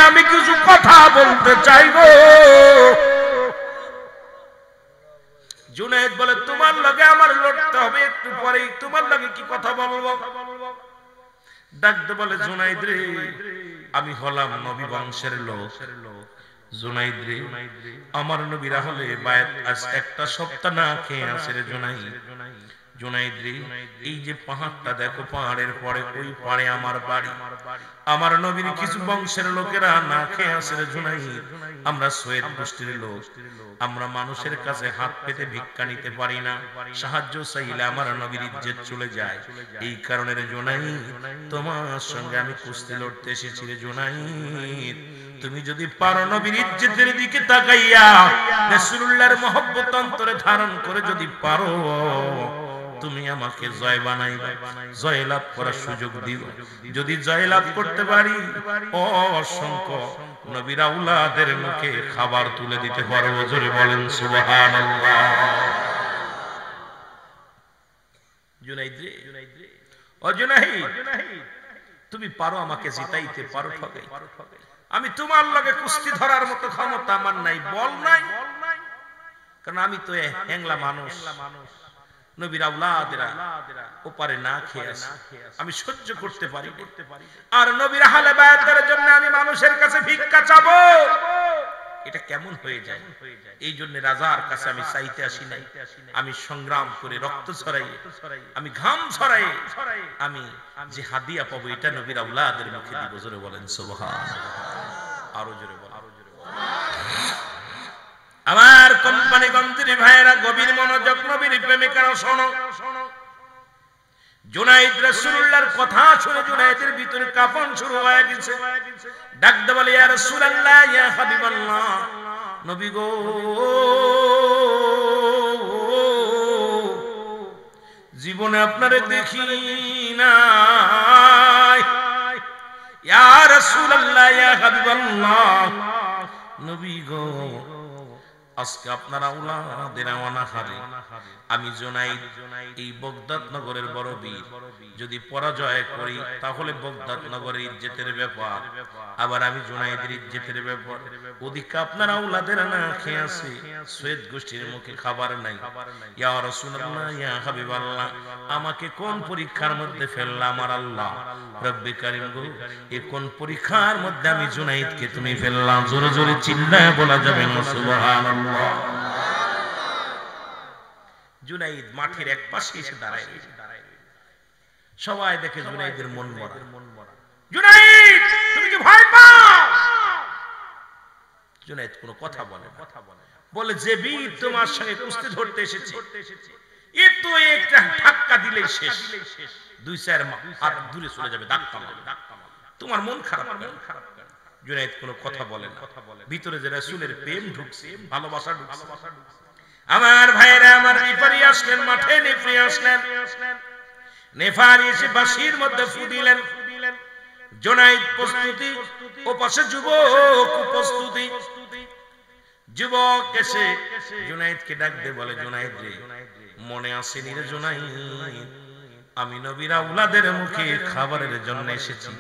আমি কিছু কথা বলতে চাইবো। জুনায়েদ বলে তোমার লগে আমার লড়তে হবে একটু পরেই, তোমার লগে কি কথা বলবো? ডাকতে বলে জুনায়েদ রে, আমি হলাম নবী বংশের লোক। জুনায়েদ রে, আমার নবীরা হলে বায়াত আজ একটা সপ্তাহ না খেয়ে আছে রে জুনায়েদ। জুনায়েদ রে, এই যে পাহাড়টা দেখো, পাহাড়ের পরে ওই পাড়ে আমার বাড়ি। আমার নবীর কিছু বংশের লোকেরা না খেয়ে আছে রে জুনায়েদ। আমরা সৈয়দ গোষ্ঠীর লোক, আমরা মানুষের কাছে হাত পেতে ভিক্ষা নিতে পারি না, সাহায্য চাইলে আমার নবীর ইজ্জত চলে যায়। এই কারণে রে জুনায়েদ, তোমার সঙ্গে আমি কুস্তি লড়তে এসেছি রে জুনায়েদ। তুমি যদি পারো নবীর ইজ্জতের দিকে তাকাইয়া রাসূলুল্লাহর মহব্বত অন্তরে ধারণ করে যদি পারো, তুমি আমাকে জয় বানাইবা, জয় লাভ করার সুযোগ দিও। যদি জয় লাভ করতে পারি, অসংখ্য নবীর আওলাদের মুখে খাবার তুলে দিতে পারবো। জোরে বলেন সুবহানাল্লাহ। জুনায়েদ রে, ও জুনায়েদ, তুমি পারো আমাকে জিতাইতে, পারো ঠকাই। আমি তোমার লগে কুস্তি ধরার মতো ক্ষমতা আমার নাই, বল নাই, কারণ আমি তো হ্যাংলা মানুষ। নবীর আওলাদেরা ওপারে না খেয়ে আছে, আমি সহ্য করতে পারি। আর নবীর আহলে বায়াতের জন্য আমি মানুষের কাছে ভিক্ষা চাবো, এটা কেমন হয়ে যায়? এই জন্য রাজার কাছে আমি চাইতে আসি নাই। আমি সংগ্রাম করে রক্ত ছড়াই, আমি ঘাম ছড়াই, আমি যে হাদিয়া পাবো এটা নবীর আওলাদের মুখে দিব। জোরে বলেন সুবহানাল্লাহ। আরো জোরে বলেন। আমার কোম্পানিগঞ্জের ভাইয়েরা, গভীর মনোযোগ, নবীর প্রেমিকারা শোনো। জুনায়েদ রাসূলুল্লাহর কথা শুনে জুনায়েদের ভিতরে কাঁপন শুরু হয়ে গেছে। ডাকতে বলে ইয়া রাসূলুল্লাহ, ইয়া হাবিবাল্লাহ, নবী গো, জীবনে আপনারে দেখি নাই। ইয়া রাসূলুল্লাহ, ইয়া হাবিবাল্লাহ, নবী গো, আজকে আপনারা আওলাদের অনাহারে, আমি জুনায়েদ এই বগদাদ নগরের বড় বীর, যদি পরাজয় করি তাহলে বগদাদ নগরের ইজ্জতের ব্যাপার, আবার আমি জুনায়েদের ইজ্জতের ব্যাপার। ওদিকে আপনারা আওলাদের না খেয়ে আছে, সৈয়দ গোষ্ঠীর মুখে খাবার নাই। ইয়া রাসূলুল্লাহ, ইয়া হাবিবাল্লাহ, আমাকে কোন পরীক্ষার মধ্যে ফেললা আমার আল্লাহ রব্বে কারীম গো? এই কোন পরীক্ষার মধ্যে আমি জুনায়েদকে তুমি ফেললাম? জোরে জোরে চিল্লায় বলা যাবে না সুবহানাল্লাহ। জুনায়েদ মাঠের এক পাশে এসে দাঁড়ায়, সবাই দেখে জুনায়েদের মন মরা। জুনায়েদ, তুমি কি ভয় পাও? জুনায়েদ কোনো কথা বলে না, বলে যে বীর তোমার সঙ্গে কুস্তি ধরতে এসেছে, এ তো একটা ধাক্কা দিলেই শেষ, 2-4 হাত দূরে চলে যাবে, ধাক্কা মারবে। তোমার মন খারাপ কেন? জুনায়েদ কোনো কথা বলে না। ভিতরে যে রাসূলের প্রেম ঢুকছে, ভালোবাসা ঢুকছে। আমার ভাইরা, আমার নেফারি আসলেন, মাঠে নেফারি আসলেন। নেফারি এসে বাঁশির মধ্যে ফু দিলেন। জুনায়েদ প্রস্তুতি, ও পাশে যুবক প্রস্তুতি। যুবক এসে জুনায়েদকে ডাক দিয়ে বলে, জুনায়েদ রে, মনে আসেনি রে জুনায়েদ, আমি নবীর আওলাদের মুখে খাবারের জন্য এসেছি।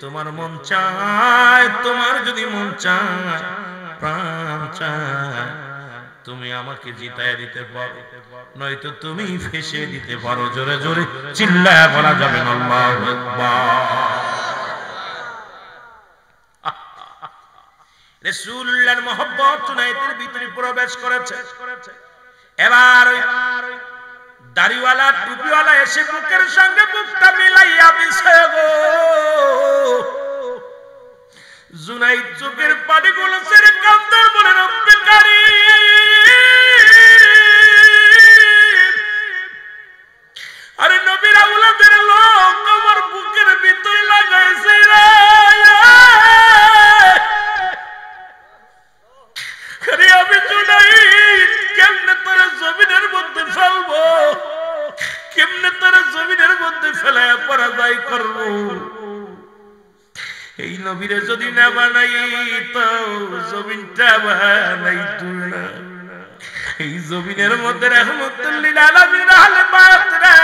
তোমার মন চায়, তোমার যদি মন চায়, প্রাণ চায়, তুমি আমাকে জিতায় দিতে পারো, নয়তো তুমি ফেসে দিতে পারো। জোরে জোরে চিল্লায় বলা যাবে না আল্লাহু আকবার। রাসূলুল্লাহর মহব্বত জুনায়েদের ভিতরে প্রবেশ করেছে। এবার দাড়িওয়ালা টুপিওয়ালা এসে বুকের সঙ্গে বুকটা মিলাইয়া দিছে গো। জুনায়েদ চোখের পানিগুলো ছেড়ে কাঁদতে বলে, রব্বে কারীম, আরে নবীর আওলাদের লোক আমার বুকের ভিতরে লাগাইছে রে, আরে আমি জুনায়েদ কেমনে তোরা জমিনের মধ্যে ফেলবো, কেমনে তোরা জমিনের মধ্যে ফেলায় পরাজয় করবো? এই নবীরে যদি না বানাই তো জমিনটা বানাইতো না। এই জমিনের মধ্যে রাহমাতুল লিল আলামিন আহলে বায়াত রে,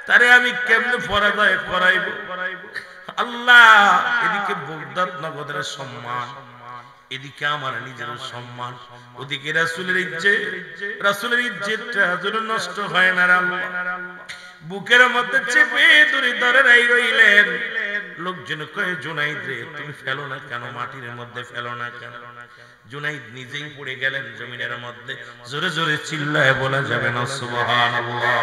তারে আমি কেমনে পরাজয় করাইবো? আল্লাহ এদিকে বগদাদ নগরের সম্মান, এদিকে আমার নিজের সম্মান, ওদিকে রাসূলের ইজ্জতটা যেন নষ্ট হয় না আল্লাহ। বুকের মধ্যে চেপে ধরে ধরে রইলেন। লোকজন কয়ে জুনাইদ রে তুমি ফেলো না কেন, মাটির মধ্যে ফেলো না কেন? জুনাইদ নিজেই পড়ে গেলেন জমিনের মধ্যে। জোরে জোরে চিল্লায় বলা যাবে না সুবহানাল্লাহ।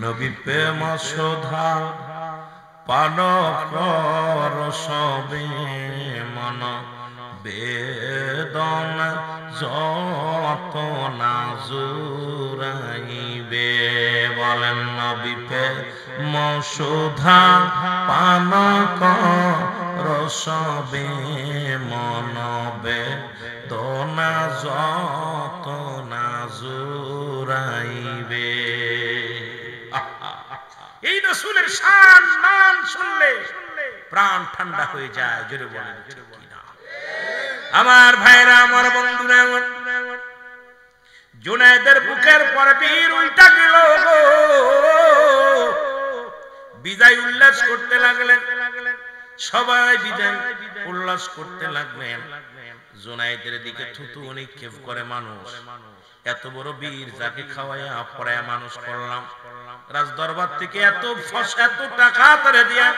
নবী প্রেম শোধা পান কর সবে মন, বেদনা যত না জুড়াইবে। বলেন নবী প্রেম শোধা পান কর সবে মন, বেদনা যত না জুড়াইবে। এই রাসূলের শান মান শুনলে প্রাণ ঠান্ডা হয়ে যায়। জোরে বলেন ঠিক কি না? আমার ভাইরা, আমার বন্ধুরা, জুনায়েদের বুকের পরে বীর উল্টা গেল গো। বিজয় উল্লাস করতে লাগলেন, সবাই বিজয় উল্লাস করতে লাগলেন। জুনায়েদের দিকে থুতু নিক্ষেপ করে মানুষ। এত বড় বীর যাকে খাওয়াইয়া পড়ায়া মানুষ করলাম, রাজ দরবার থেকে এত টাকা তারে দিয়া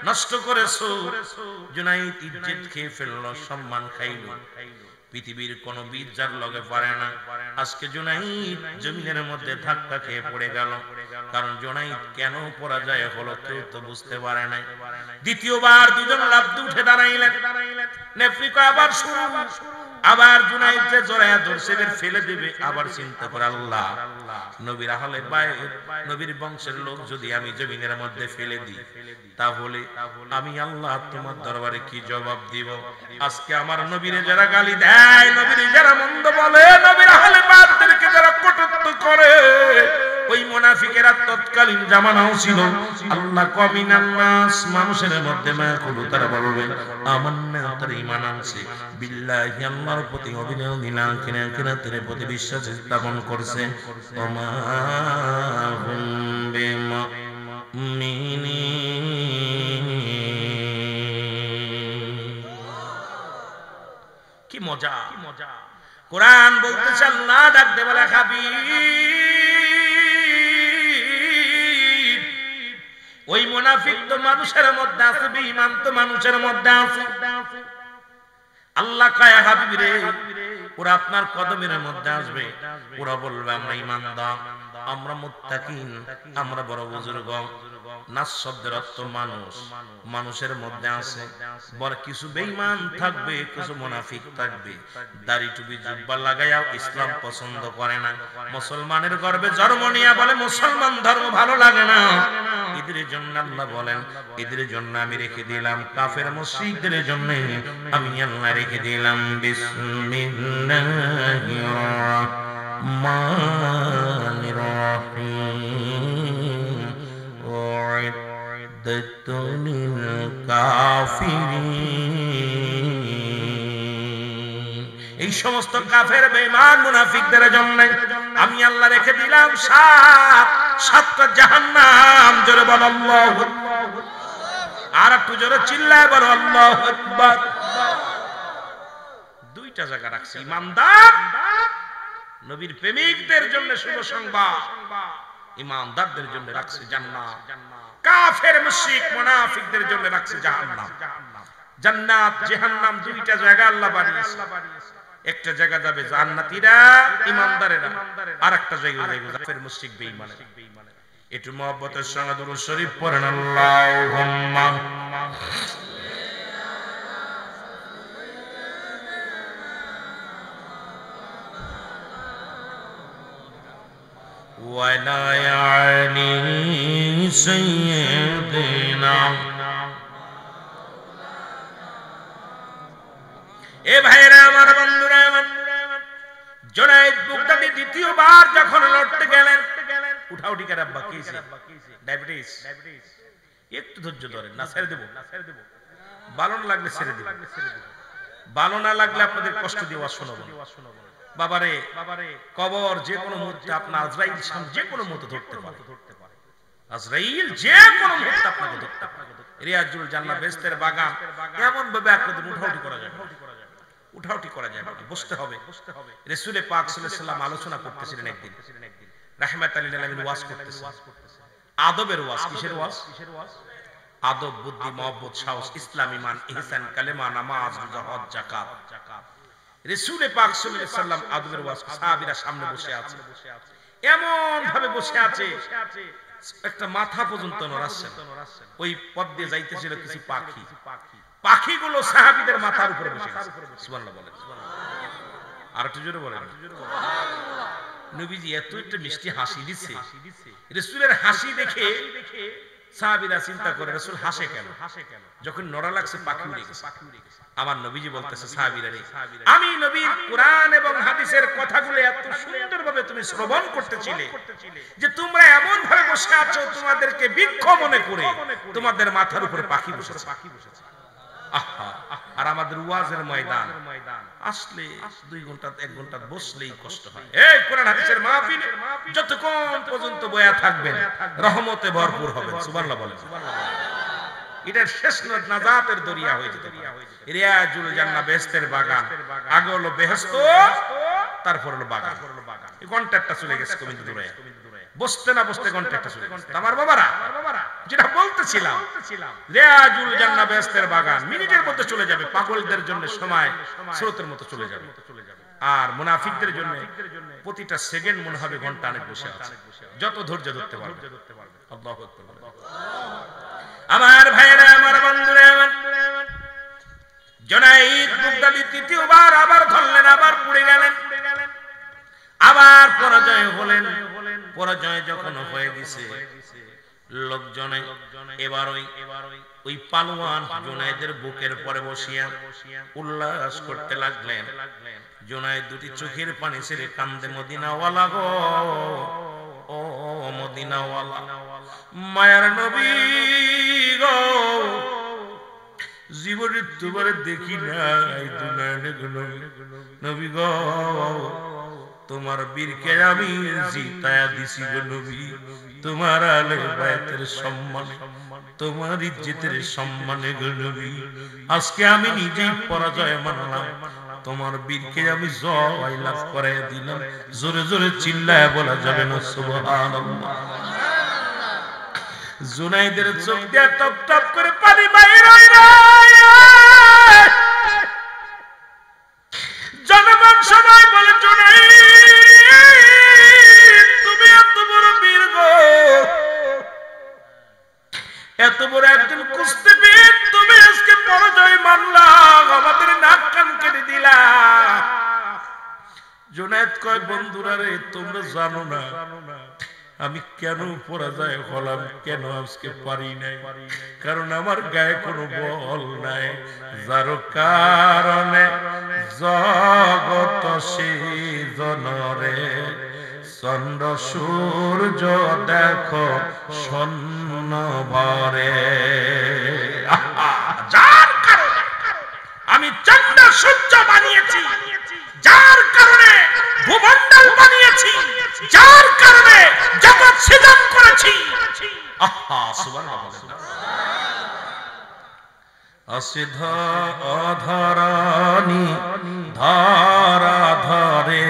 নষ্ট করেছো। জুনাইদ ইজ্জত খেয়ে ফেললো, সম্মান খাইলো। পৃথিবীর কোন বীর যার লগে পারে না। আজকে জুনাইদ জমিনের মধ্যে ধাক্কা খেয়ে পড়ে গেল। কারণ জুনাইদ কেন পরাজয় হলো কেউ তো বুঝতে পারে নাই। দ্বিতীয়বার দুজন লাফতে উঠে দাঁড়াইলেন। নেফ্রিকা আবার শুরু। আবার জুনাইদ যে জড়ায়া ধরছে ফেলে দেবে। আবার চিন্তা করে আল্লাহ, নবীর আহলে বাইত, নবীর বংশের লোক যদি আমি জমিনের মধ্যে ফেলে দিই, তাহলে আমি আল্লাহ তোমার দরবারে কি জবাব দিব? আজকে আমার নবীরে যারা গালি দেয়, নবীরে যারা মন্দ বলে, নবীর আহলে বাইতদেরকে যারা কটূক্ত করে, ওই মুনাফিকেরা তৎকালীন জামানাও ছিল। আল্লাহ কমিনান নাস, মানুষের মধ্যে মায়াকুলু, তারা বলবে আমান্না, তারা ঈমান আনছে বিল্লাহি, আল্লাহর প্রতি অবিনয় দিলাম, কিনাতের প্রতি বিশ্বাস স্থাপন করছে। ওমা হুম বিমুমিনিন। কি মজা, কি মজা! কোরআন বলতেছে আল্লাহ ডাক দে বলে হাবিব, ওই মুনাফিক তো মানুষের মধ্যে আছে, বেঈমান তো মানুষের মধ্যে আছে। আল্লাহ কয় হাবিব রে, ওরা আপনার কদমের মধ্যে আসবে। ওরা বলবে আমরা ঈমানদার, আমরা মুত্তাকিন, আমরা বড় বুজুর্গ। নাস শব্দের অর্থ মানুষ, মানুষের মধ্যে আছে। বড় কিছু বেঈমান থাকবে, কিছু মুনাফিক থাকবে। দাড়ি টুপি জুব্বা লাগাইয়াও ইসলাম পছন্দ করে না। মুসলমানের গর্বে জন্ম নিয়ে বলে মুসলমান ধর্ম ভালো লাগে না। এদের জন্য আল্লাহ বলেন, এদের জন্য আমি রেখে দিলাম, কাফের মুশরিকদের জন্য আমি আল্লাহ রেখে দিলাম বিসমিল্লাহির রাহমানির রাহিম, উইদ্দাতুল কাফিরিন। এই সমস্ত কাফের বেঈমান মুনাফিকদের জন্য আমি আল্লাহ রেখে দিলাম সাতটা জাহান্নাম। জোরে বল আল্লাহু আকবার। আর একটু জোরে চিল্লায় বল আল্লাহু আকবার। দুইটা জায়গা রাখছি, ইমানদার, নবীর প্রেমিকদের জন্য শুভ সংবাদ, ইমানদারদের জন্য রাখছি জান্নাত, কাফের মুশরিক মুনাফিকদের জন্য রাখছি জাহান্নাম। জান্নাত জাহান্নাম দুইটা জায়গা আল্লাহ বানিয়েছে। একটা জায়গা যাবে জান্নাতীরা, ইমানদারেরা, আর একটা জায়গা যাবে কাফের মুশরিক বেঈমানেরা। একটু মহব্বতের সঙ্গে দুরূদ শরীফ পড়েন আল্লাহুম্মা ওয়ালা আলি সাইয়্যিদিনা। এ ভাইরা আমার, বন্ধুরা আমার, জুনায়েদ বুগদাদি দ্বিতীয়বার যখন লড়তে গেলেন, উঠাউঠি করে আব্বা কি হইছে? ডায়াবেটিস। একটু ধৈর্য ধরেন, না ছেড়ে দেব, ভালো না লাগলে ছেড়ে দেব, ভালো না লাগলে আপনাদের কষ্ট দিয়ে ওয়াজ শোনাবো। বাবারে, কবর যে কোনো মুহূর্তে আপনার আজরাইল সামনে যে কোনো মুহূর্তে ধরতে পারে। আজরাইল যে কোনো মুহূর্তে আপনাকে ধরতে পারে। রিয়াজুল জান্নাহ বেহেশতের বাগান এমন ভাবে একদম উঠাউঠি করা যাবে, উঠাউঠি করা যাবে, বসতে হবে। রাসূল পাক সাল্লাল্লাহু আলাইহি ওয়াসাল্লাম আলোচনা করতেছিলেন একদিন, রাহমাতাল লিল আলামিন ওয়াজ করতেছেন, আদবের ওয়াজ। কিসের ওয়াজ? আদব, বুদ্ধি, মহব্বত, সাহস, ইসলাম, ঈমান, ইহসান, কালেমা, নামাজ, রোজা, হজ, যাকাত। রাসূল পাক সাল্লাল্লাহু আলাইহি ওয়াসাল্লাম আদবের ওয়াজ, সাহাবীরা সামনে বসে আছে, এমন ভাবে বসে আছে একটা মাথা পর্যন্ত নড়াচ্ছে। ওই পথ দিয়ে যাইতেছিল কিছু পাখি, পাখিগুলো সাহাবীদের মাথার উপরে বসে আছে। সুবহানাল্লাহ বলেন, আর একটু জোরে বলেন। নবীজি এত একটা মিষ্টি হাসি দিচ্ছে, রাসূলের হাসি দেখে সাহাবীরা চিন্তা করে রাসূল হাসে কেন? যখন নড়া লাগছে পাখি উড়ে গেছে। আমার নবীজি বলতেছে, সাহাবীরা রে, আমি নবীর কোরআন এবং হাদিসের কথাগুলো এত সুন্দরভাবে তুমি শ্রবণ করতেছিলে যে তোমরা এমন ভাবে বসে আছো তোমাদেরকে বৃক্ষ মনে করে তোমাদের মাথার উপরে পাখি বসেছে। আহা, আর আমাদের ওয়াজের ময়দান আসলে 2 ঘন্টা 1 ঘন্টা বসলেই কষ্ট হয়। এই কোরআন হাদিসের মাহফিলে যতক্ষণ পর্যন্ত বয়া থাকবেন রহমতে ভরপুর হবেন। সুবহানাল্লাহ বলেন। এটার শেষ নাজাতের দরিয়া হয়ে যেতে পারে। রিয়াজুল জান্নাহ বেহেশতের বাগান, আগে হলো বেহেশত, তারপর হলো বাগান। এই কন্ট্রাক্টটা চলে গেছে কমিটি দূরে, বসতে না বসতে কন্ট্রাক্টটা চলে গেছে। আমার বাবারা, যেটা বলতেছিলাম, রিয়াজুল জান্নাহ বেহেশতের বাগান মিনিটের মধ্যে চলে যাবে। পাগলদের জন্য সময় স্রোতের মতো চলে যাবে, আর মুনাফিকদের জন্য প্রতিটা সেকেন্ড মনে হবে ঘন্টা অনেক বসে আছে, যত ধৈর্য ধরতে পারবে। আল্লাহু আকবার। আমার ভাইরা, আমার বন্ধুরা, জুনাইদ বাগদাদি তৃতীয়বার আবার ধরলেন, আবার পড়ে গেলেন, আবার পরাজয় হলেন। পরাজয় যখন হয়ে গেছে, লোকজনে এবার ওই পালোয়ান জুনাইদের বুকের পরে বসিয়া উল্লাস করতে লাগলেন। জুনাইদ দুটি চোখের পানি ছেড়ে কান্দে, মদিনাওয়ালা গো, ও মদিনাওয়ালা, মায়ার নবী গো, জীবনে তোমার দেখি নাই নবী গো, তোমার বীরকে আমি জিতায়া দিছি গো নবী, তোমার আলে বায়াতের সম্মানে, তোমার ইজ্জতের সম্মানে গো নবী, আজকে আমি নিজেই পরাজয় মানলাম, তোমার বীরকে আমি জয় লাভ করে দিলাম। জোরে জোরে চিল্লায় বলা যাবে না সুবহানাল্লাহ। জুনাইদের চোখ দিয়ে টপ টপ করে পানি বাইর হয় না। জনগণ সবাই বলে, জুনাইদ তুমি এত বড় বীর গো, এত বড় একজন কুস্তিবীর, তুমি আজকে পরাজয় মানলা, আমাদের নাক কান কেটে দিলা। জুনাইদ কয়, বন্ধুরা রে, তোমরা জানো না আমি কেন পরাজয় হলাম, কেন আজকে পারি নাই? কারণ আমার গায়ে কোনো বল নাই, যার কারণে জগৎ সৃজনরে চন্দ্র সূর্য দেখো শূন্য ভরে। যার কারণে আমি চন্দ্র সূর্য বানিয়েছি, যার কারণে ভূমণ্ডল বানিয়েছি, যার কারণে জগৎ সৃজন করেছি। আহা, সুবহানাল্লাহ। অসিধ অধরানি ধরা ধরে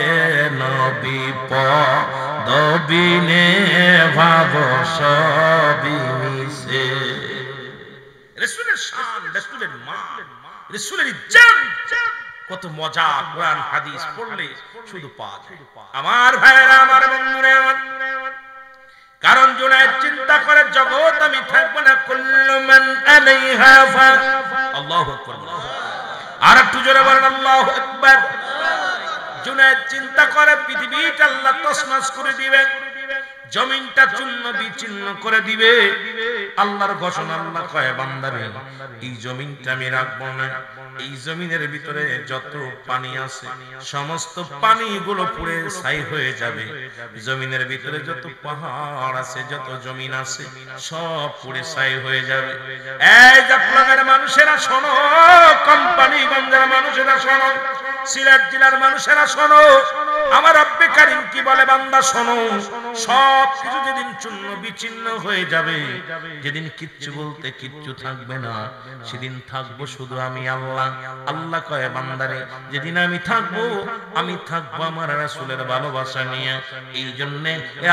নবী পদবিনে ভাব সবিনিসে। রাসূলের শান, রাসূলের মান, রাসূলের ইজ্জত, কত মজা কোরআন হাদিস পড়লে শুধু পাওয়া যায়। আমার ভাইরা, আমার বন্ধুরা, কারণ জুনাইদ চিন্তা করে জগৎ আমি থাকবো না, কুল্লু মান আলাইহা ফান। আল্লাহু আকবার। আর একটু জোরে বলেন আল্লাহু আকবার। জুনাইদ চিন্তা করে পৃথিবীটা আল্লাহ তছনছ করে দিবেন, জমিনটা চূর্ণ বিচূর্ণ করে দিবে। আল্লাহর ঘোষণা, আল্লাহ কয়, বান্দারে এই জমিনটা আমি রাখবো না, এই জমিনের ভিতরে যত পানি আছে সমস্ত পানিগুলো পুড়ে ছাই হয়ে যাবে। জমিনের ভিতরে যত পাহাড় আছে, যত জমিন আছে সব পুড়ে ছাই হয়ে যাবে। এই জাফলঙের মানুষেরা শোনো, কোম্পানিগঞ্জের মানুষেরা শোনো, সিলেট জেলার মানুষেরা শোনো, আমার রব্বে কারীম কি বলে, বান্দা শোনো, সব কিছু যেদিন চূর্ণ বিচ্ছিন্ন হয়ে যাবে, যেদিন কিচ্ছু বলতে কিচ্ছু থাকবে না, সেদিন থাকবো শুধু আমি আল্লাহ। আল্লাহ কয় বান্দারে, যেদিন আমি থাকবো আমার রাসূলের ভালোবাসা নিয়ে। এই জন্য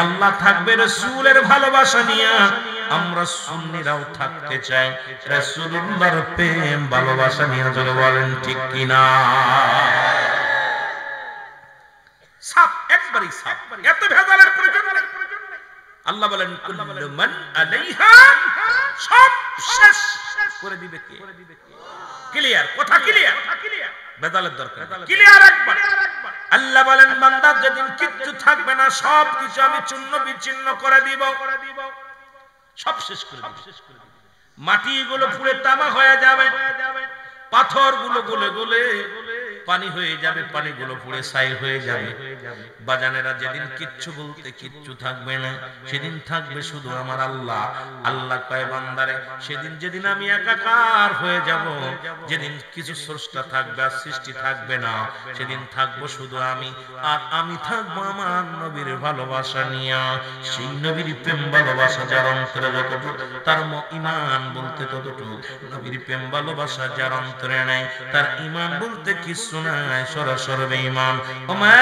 আল্লাহ থাকবে রাসূলের ভালোবাসা নিয়ে। আমরা সুন্নিরাও থাকতে চাই রাসূলুল্লাহর প্রেম ভালোবাসা নিয়ে। জোরে বলেন ঠিক কিনা? সাফ, একবারই সাফ, এত ভেজালের প্রয়োজন নেই। আল্লাহ বলেন কুল্লু মান আলাইহা, সব শেষ করে দিবে কে? ক্লিয়ার কথা, ক্লিয়ার, ভেজালের দরকার, ক্লিয়ার একবার। আল্লাহ বলেন বান্দা যেদিন কিচ্ছু থাকবে না, সব কিছু আমি চূর্ণ বিচ্ছিন্ন করে দিব, সব শেষ করে দিব। মাটিগুলো পুড়ে তামা হয়ে যাবে, পাথরগুলো গলে গলে পানি হয়ে যাবে, পানিগুলো পুড়ে ছাই হয়ে যাবে। বাজানেরা যেদিন কিচ্ছু বলতে কিচ্ছু থাকবে না, সেদিন থাকবে শুধু আমার আল্লাহ। আল্লাহ কয় বান্দারে, সেদিন যেদিন আমি একাকার হয়ে যাব, যেদিন কিছু স্রষ্টা থাকবে আর সৃষ্টি থাকবে না, সেদিন থাকবো শুধু আমি। আর আমি থাকবো আমার নবীর ভালোবাসা নিয়ে। সেই নবীর প্রেম ভালোবাসা যার অন্তরে যতটুকু, তার ঈমান বলতে ততটুকু। নবীর প্রেম ভালোবাসা যার অন্তরে নাই, তার ঈমান বলতে কিছু নাই, সরাসরি বেঈমান। ওমা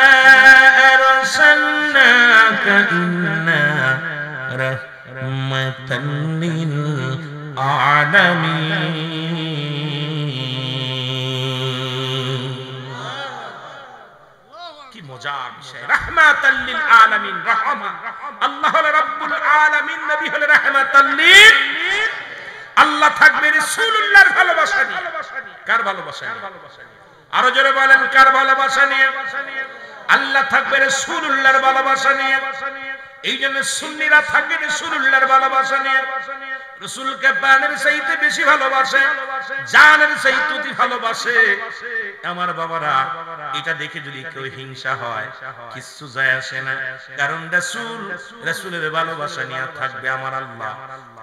আরসালনাকা ইল্লা রাহমাতাল লিল আলামিন। কি মজার বিষয়, রাহমাতাল লিল আলামিন। রহমা, আল্লাহ হলো রব্বুল আলামিন, নবী হলো রাহমাতাল লিল। আল্লাহ থাকবে রাসূলুল্লাহর ভালোবাসা নিয়ে। কার ভালোবাসা নিয়ে? আরো জোরে বলেন, কার ভালোবাসা নিয়ে? আল্লাহ থাকবে রাসূলুল্লাহর ভালোবাসা নিয়ে। এই জন্য সুন্নিরা থাকবে রাসূলুল্লাহর ভালোবাসা নিয়ে। রাসূলকে প্রাণের চাইতে বেশি ভালোবাসে, জানের চাইতে ভালোবাসে। আমার বাবারা, এটা দেখে যদি কেউ হিংসা হয়, কিচ্ছু যায় আসে না। কারণ রাসূলের ভালোবাসা নিয়ে থাকবে আমার আল্লাহ।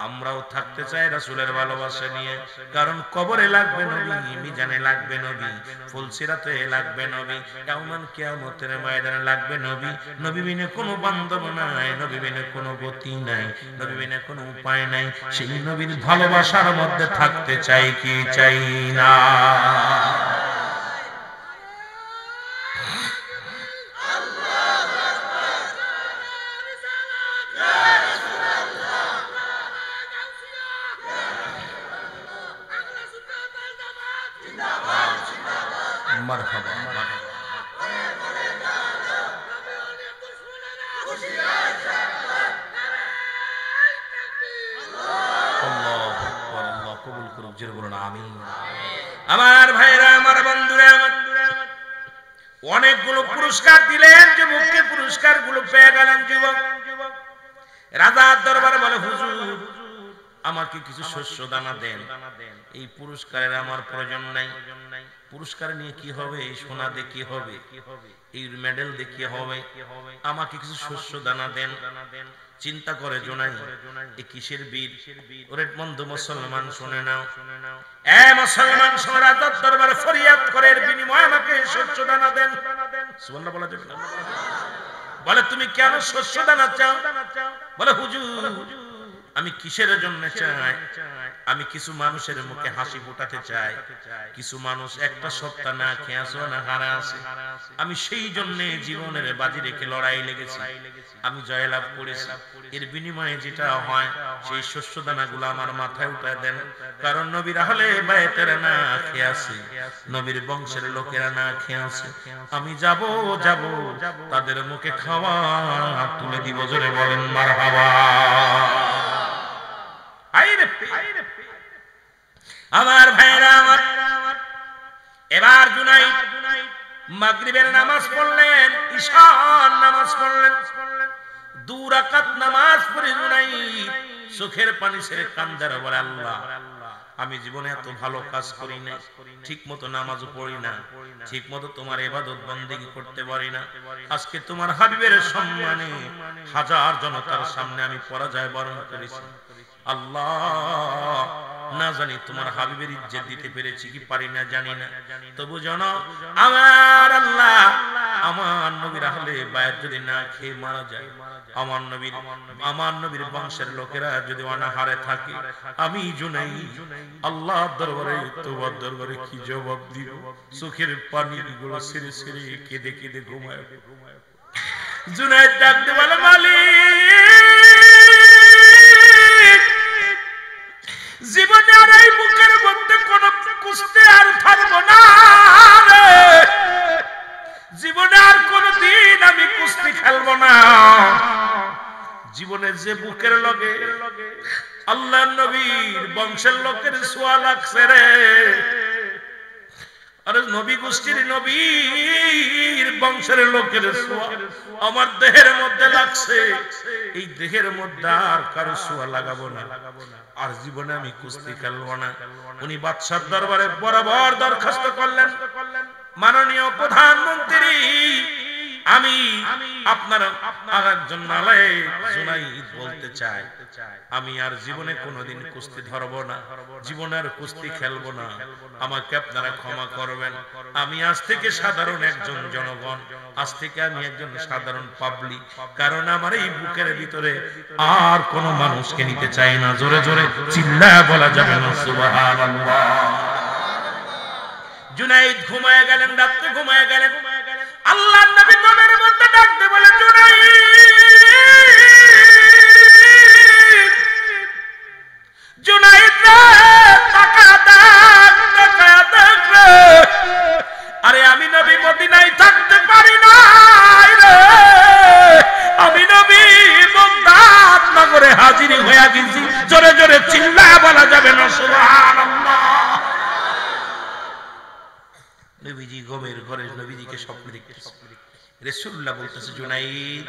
আমরাও থাকতে চাই রাসূলের ভালোবাসা নিয়ে। কারণ কবরে লাগবে নবী, মিজানে লাগবে নবী, ফুলসিরাতে লাগবে নবী, ইয়াউমুল কিয়ামতের ময়দানে লাগবে নবী। নবী বিনে কোনো বান্ধব নাই, নবী বিনে কোনো গতি নাই, নবী বিনে কোনো উপায় নাই। সেই নবীর ভালোবাসার মধ্যে থাকতে চাই কি চাই না? মারহাবা, মারহাবা। কবুল করুক, জোরে বলুন আমিন। আমার ভাইরা, আমার বন্ধুরা, অনেকগুলো পুরস্কার দিলেন, যুবককে পুরস্কারগুলো পেয়ে গেলেন যুবক। রাজার দরবারে বলে, হুজুর আমাকে কিছু শস্য দানা দেন। এই পুরস্কারের আমার প্রয়োজন নাই। পুরস্কার নিয়ে কি হবে? এই সোনা দিয়ে কি হবে? এই মেডেল দিয়ে কি হবে? আমাকে কিছু শস্য দানা দেন। চিন্তা করে জোনাই, এ কিসের বীর? ওরে বন্ধু মুসলমান, শুনে নাও, এ মুসলমান, রাজার দরবারে ফরিয়াদ করে এর বিনিময়ে আমাকে শস্য দানা দেন। সুবহানাল্লাহ বলা যাবে না? বলে, তুমি কেন শস্য দানা চাও? বলে, হুজুর আমি কিসের জন্য চাই? আমি কিছু মানুষের মুখে হাসি ফোটাতে চাই। কিছু মানুষ একটা সপ্তাহ না খেয়ে আছে, না হারা আছে। আমি সেই জন্য জীবনের বাজি রেখে লড়াই লেগেছি, আমি জয়লাভ করেছি। এর বিনিময়ে যেটা হয়, সেই শস্য দানাগুলো আমার মাথায় উঠায় দেন। কারণ নবীর আহলে বাইতেরা না খেয়ে আছে, নবীর বংশের লোকেরা না খেয়ে আছে। আমি যাব তাদের মুখে খাওয়া তুলে দিব। জোরে বলেন মারহাবা। আমার ভাইরা, আমার এবার জুনাইদ মাগরিবের নামাজ পড়লেন, ঈশার নামাজ পড়লেন। 2 রাকাত নামাজ পড়ে জুনাইদ চোখের পানি ছেড়ে কান্দার বলে, আল্লাহ আমি জীবনে এত ভালো কাজ করি না, ঠিক মতো নামাজও পড়ি না, ঠিক মতো তোমার ইবাদত বন্দেগী করতে পারি না। আজকে তোমার হাবিবের সম্মানে হাজার জনতার সামনে আমি পরাজয় বরণ করেছি। আল্লাহ না জানি তোমার হাবিবের ইজ্জত দিতে পেরেছি কি পারি না জানি না, তবু জানো আমার আল্লাহ আমার নবীর আহলে বায়াত যদি না খেয়ে মারা যায়, আমার নবীর বংশের লোকেরা যদি অনাহারে থাকে, আমি জুনাইদ আল্লাহর দরবারে তওবার দরবারে কি জবাব দিব? চোখের পানিগুলো ছেড়ে ছেড়ে কেঁদে কেঁদে ঘুমায়। জুনাইদ ডাকতে বলে মালিক, জীবনে আর এই বুকের মধ্যে কোন কুস্তি আর থাকবো না রে, জীবনে আর কোনদিন আমি কুস্তি খেলবো না। জীবনে যে বুকের লগে আল্লাহর নবীর বংশের লোকের ছোঁয়া লাগছে রে, আরে নবী গোষ্ঠীর নবীর বংশের লোকের ছোঁয়া আমার দেহের মধ্যে লাগছে, এই দেহের মধ্যে আর কারো ছোঁয়া লাগাবো না, আর জীবনে আমি কুস্তি খেলবো না। উনি বাদশার দরবারে বরাবর দরখাস্ত করলেন, মাননীয় প্রধানমন্ত্রী, আমি আপনার একজন নালায়েক জুনাইদ বলতে চাই, আমি আর জীবনে কোনোদিন কুস্তি ধরবো না, জীবনে আর কুস্তি খেলবো না, আমাকে আপনারা ক্ষমা করবেন। আমি আজ থেকে সাধারণ একজন জনগণ, আজ থেকে আমি একজন সাধারণ পাবলিক, কারণ আমার এই বুকের ভিতরে আর কোন মানুষকে নিতে চাই না। জোরে জোরে চিল্লায় বলা যাবে না সুবহানাল্লাহ। জুনাইদ ঘুমায় গেলেন, রাতে ঘুমায় গেলেন। আল্লাহর নবী ঘুমের মধ্যে ডাকতে বলে জুনাইদ, জুনাইদ রে তাকা দেখ, তাকা দেখ রে, আরে আমি নবী মদিনায় থাকতে পারি না রে, আমি নবী বাগদাদ নগরে হাজির হয়ে গেছি। জোরে জোরে চিল্লায় বলা যাবে না সুবহানাল্লাহ। নবীজি ঘুমের ঘরে নবীজিকে স্বপ্ন দেখতেছে, রাসূলুল্লাহ বলতেছে জুনাইদ,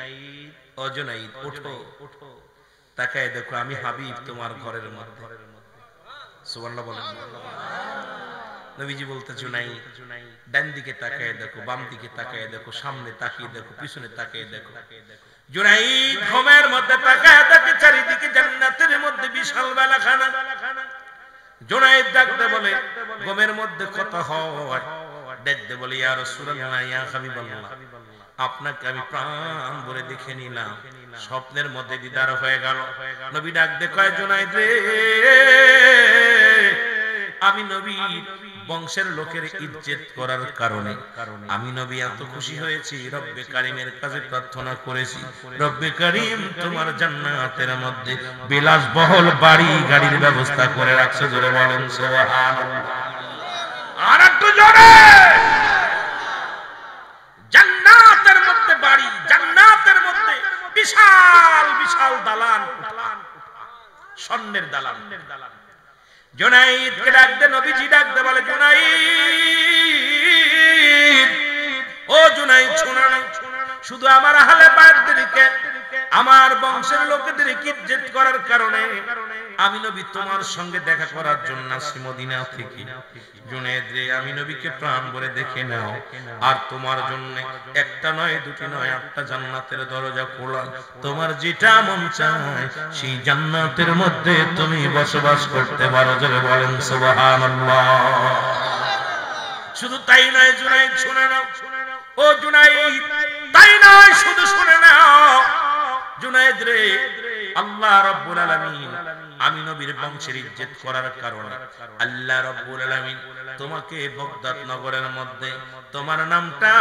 ও জুনাইদ ওঠো, তাকায় দেখো আমি হাবিব তোমার ঘরের মধ্যে। সুবহানাল্লাহ বলেন। নবীজি বলতে জুনাইদ ডান দিকে তাকায় দেখো, বাম দিকে তাকায় দেখো, সামনে তাকিয়ে দেখো, পিছনে তাকিয়ে দেখো। জুনাইদ ঘুমের মধ্যে তাকায় দেখে চারিদিকে জান্নাতের মধ্যে বিশাল বেলাখানা। জুনাইদ ডাকতে বলে ঘুমের মধ্যে কথা হয়, দেখতে বলে ইয়া রাসূলুল্লাহ, ইয়া হাবিবাল্লাহ, আপনাকে আমি প্রাণ ভরে দেখে নিলাম, স্বপ্নের মধ্যে দিদার হয়ে গেল। নবী ডাক দেখায় জুনাইদ রে, আমি নবী বংশের লোকের ইজ্জত করার কারণে আমি নবী এত খুশি হয়েছি, রব্বে কারীমের কাছে প্রার্থনা করেছি, রব্বে কারীম তোমার জান্নাতের মধ্যে বিলাসবহুল বাড়ি গাড়ির ব্যবস্থা করে রাখছে। জোরে বলেন সুবহানাল্লাহ। আর একটু জোরে। জান্নাতের মধ্যে বাড়ি, জান্নাতের মধ্যে বিশাল বিশাল দালান, স্বর্ণের দালান। জুনাইদকে ডাকতে নবীজি ডাকতে বলে জুনাইদ, ও জুনাইদ শোনো না, শুধু আমার আহলে বায়তদেরকে, আমার বংশের লোকেদেরকে ইজ্জত করার কারণে আমি নবী তোমার সঙ্গে দেখা করার জন্য আসি মদিনা থেকে। জুনাইদ রে, আমি নবীকে প্রাণ ভরে দেখে নাও, আর তোমার জন্য একটা নয় দুটি নয় 8টা জান্নাতের দরজা খোলা, তোমার যেটা মন চায় সেই জান্নাতের মধ্যে তুমি বসবাস করতে পারো। জোরে বলেন সুবহানাল্লাহ। শুধু তাই নয় জুনাইদ, শুনে নাও, ও জুনাইদ, তাই নয় শুধু শুনে নাও জুনাইদ রে, আল্লাহ রাব্বুল আলামিন আমি নবীর বংশের ইজ্জত করার কারণে আল্লাহ রাব্বুল আলামিন তোমাকে বাগদাদ নগরের মধ্যে তোমার নামটা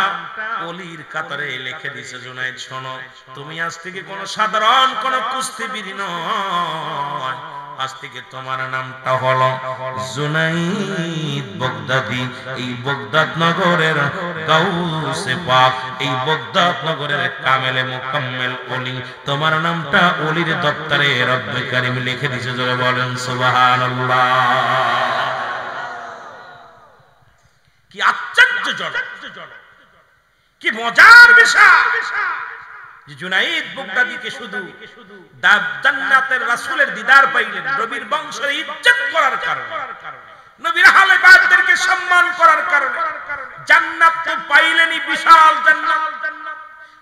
ওলির কাতারে লিখে দিয়েছে। জুনাইদ শোনো, তুমি আজ থেকে কোনো সাধারণ কোনো কুস্তিবীর নয়, আজ থেকে তোমার নামটা হলো জুনাইদ বাগদাদি। এই বাগদাদ নগরের গাউসে পাক, এই বাগদাদ নগরের কামেলে মুকাম্মেল ওলি, তোমার নামটা ওলির দপ্তরে রব্বে কারীম লিখে দিয়েছে। জোরে বলেন সুবহানাল্লাহ। কি আশ্চর্যজনক, কি মজার বিষয় যে জুনাইদ বাগদাদিকে শুধু জান্নাতের রাসূলের দিদার পাইলেন, নবীর বংশের ইজ্জত করার কারণে, নবীর আহলে বায়তদেরকে সম্মান করার কারণে জান্নাত তো পাইলেনই, বিশাল জান্নাত।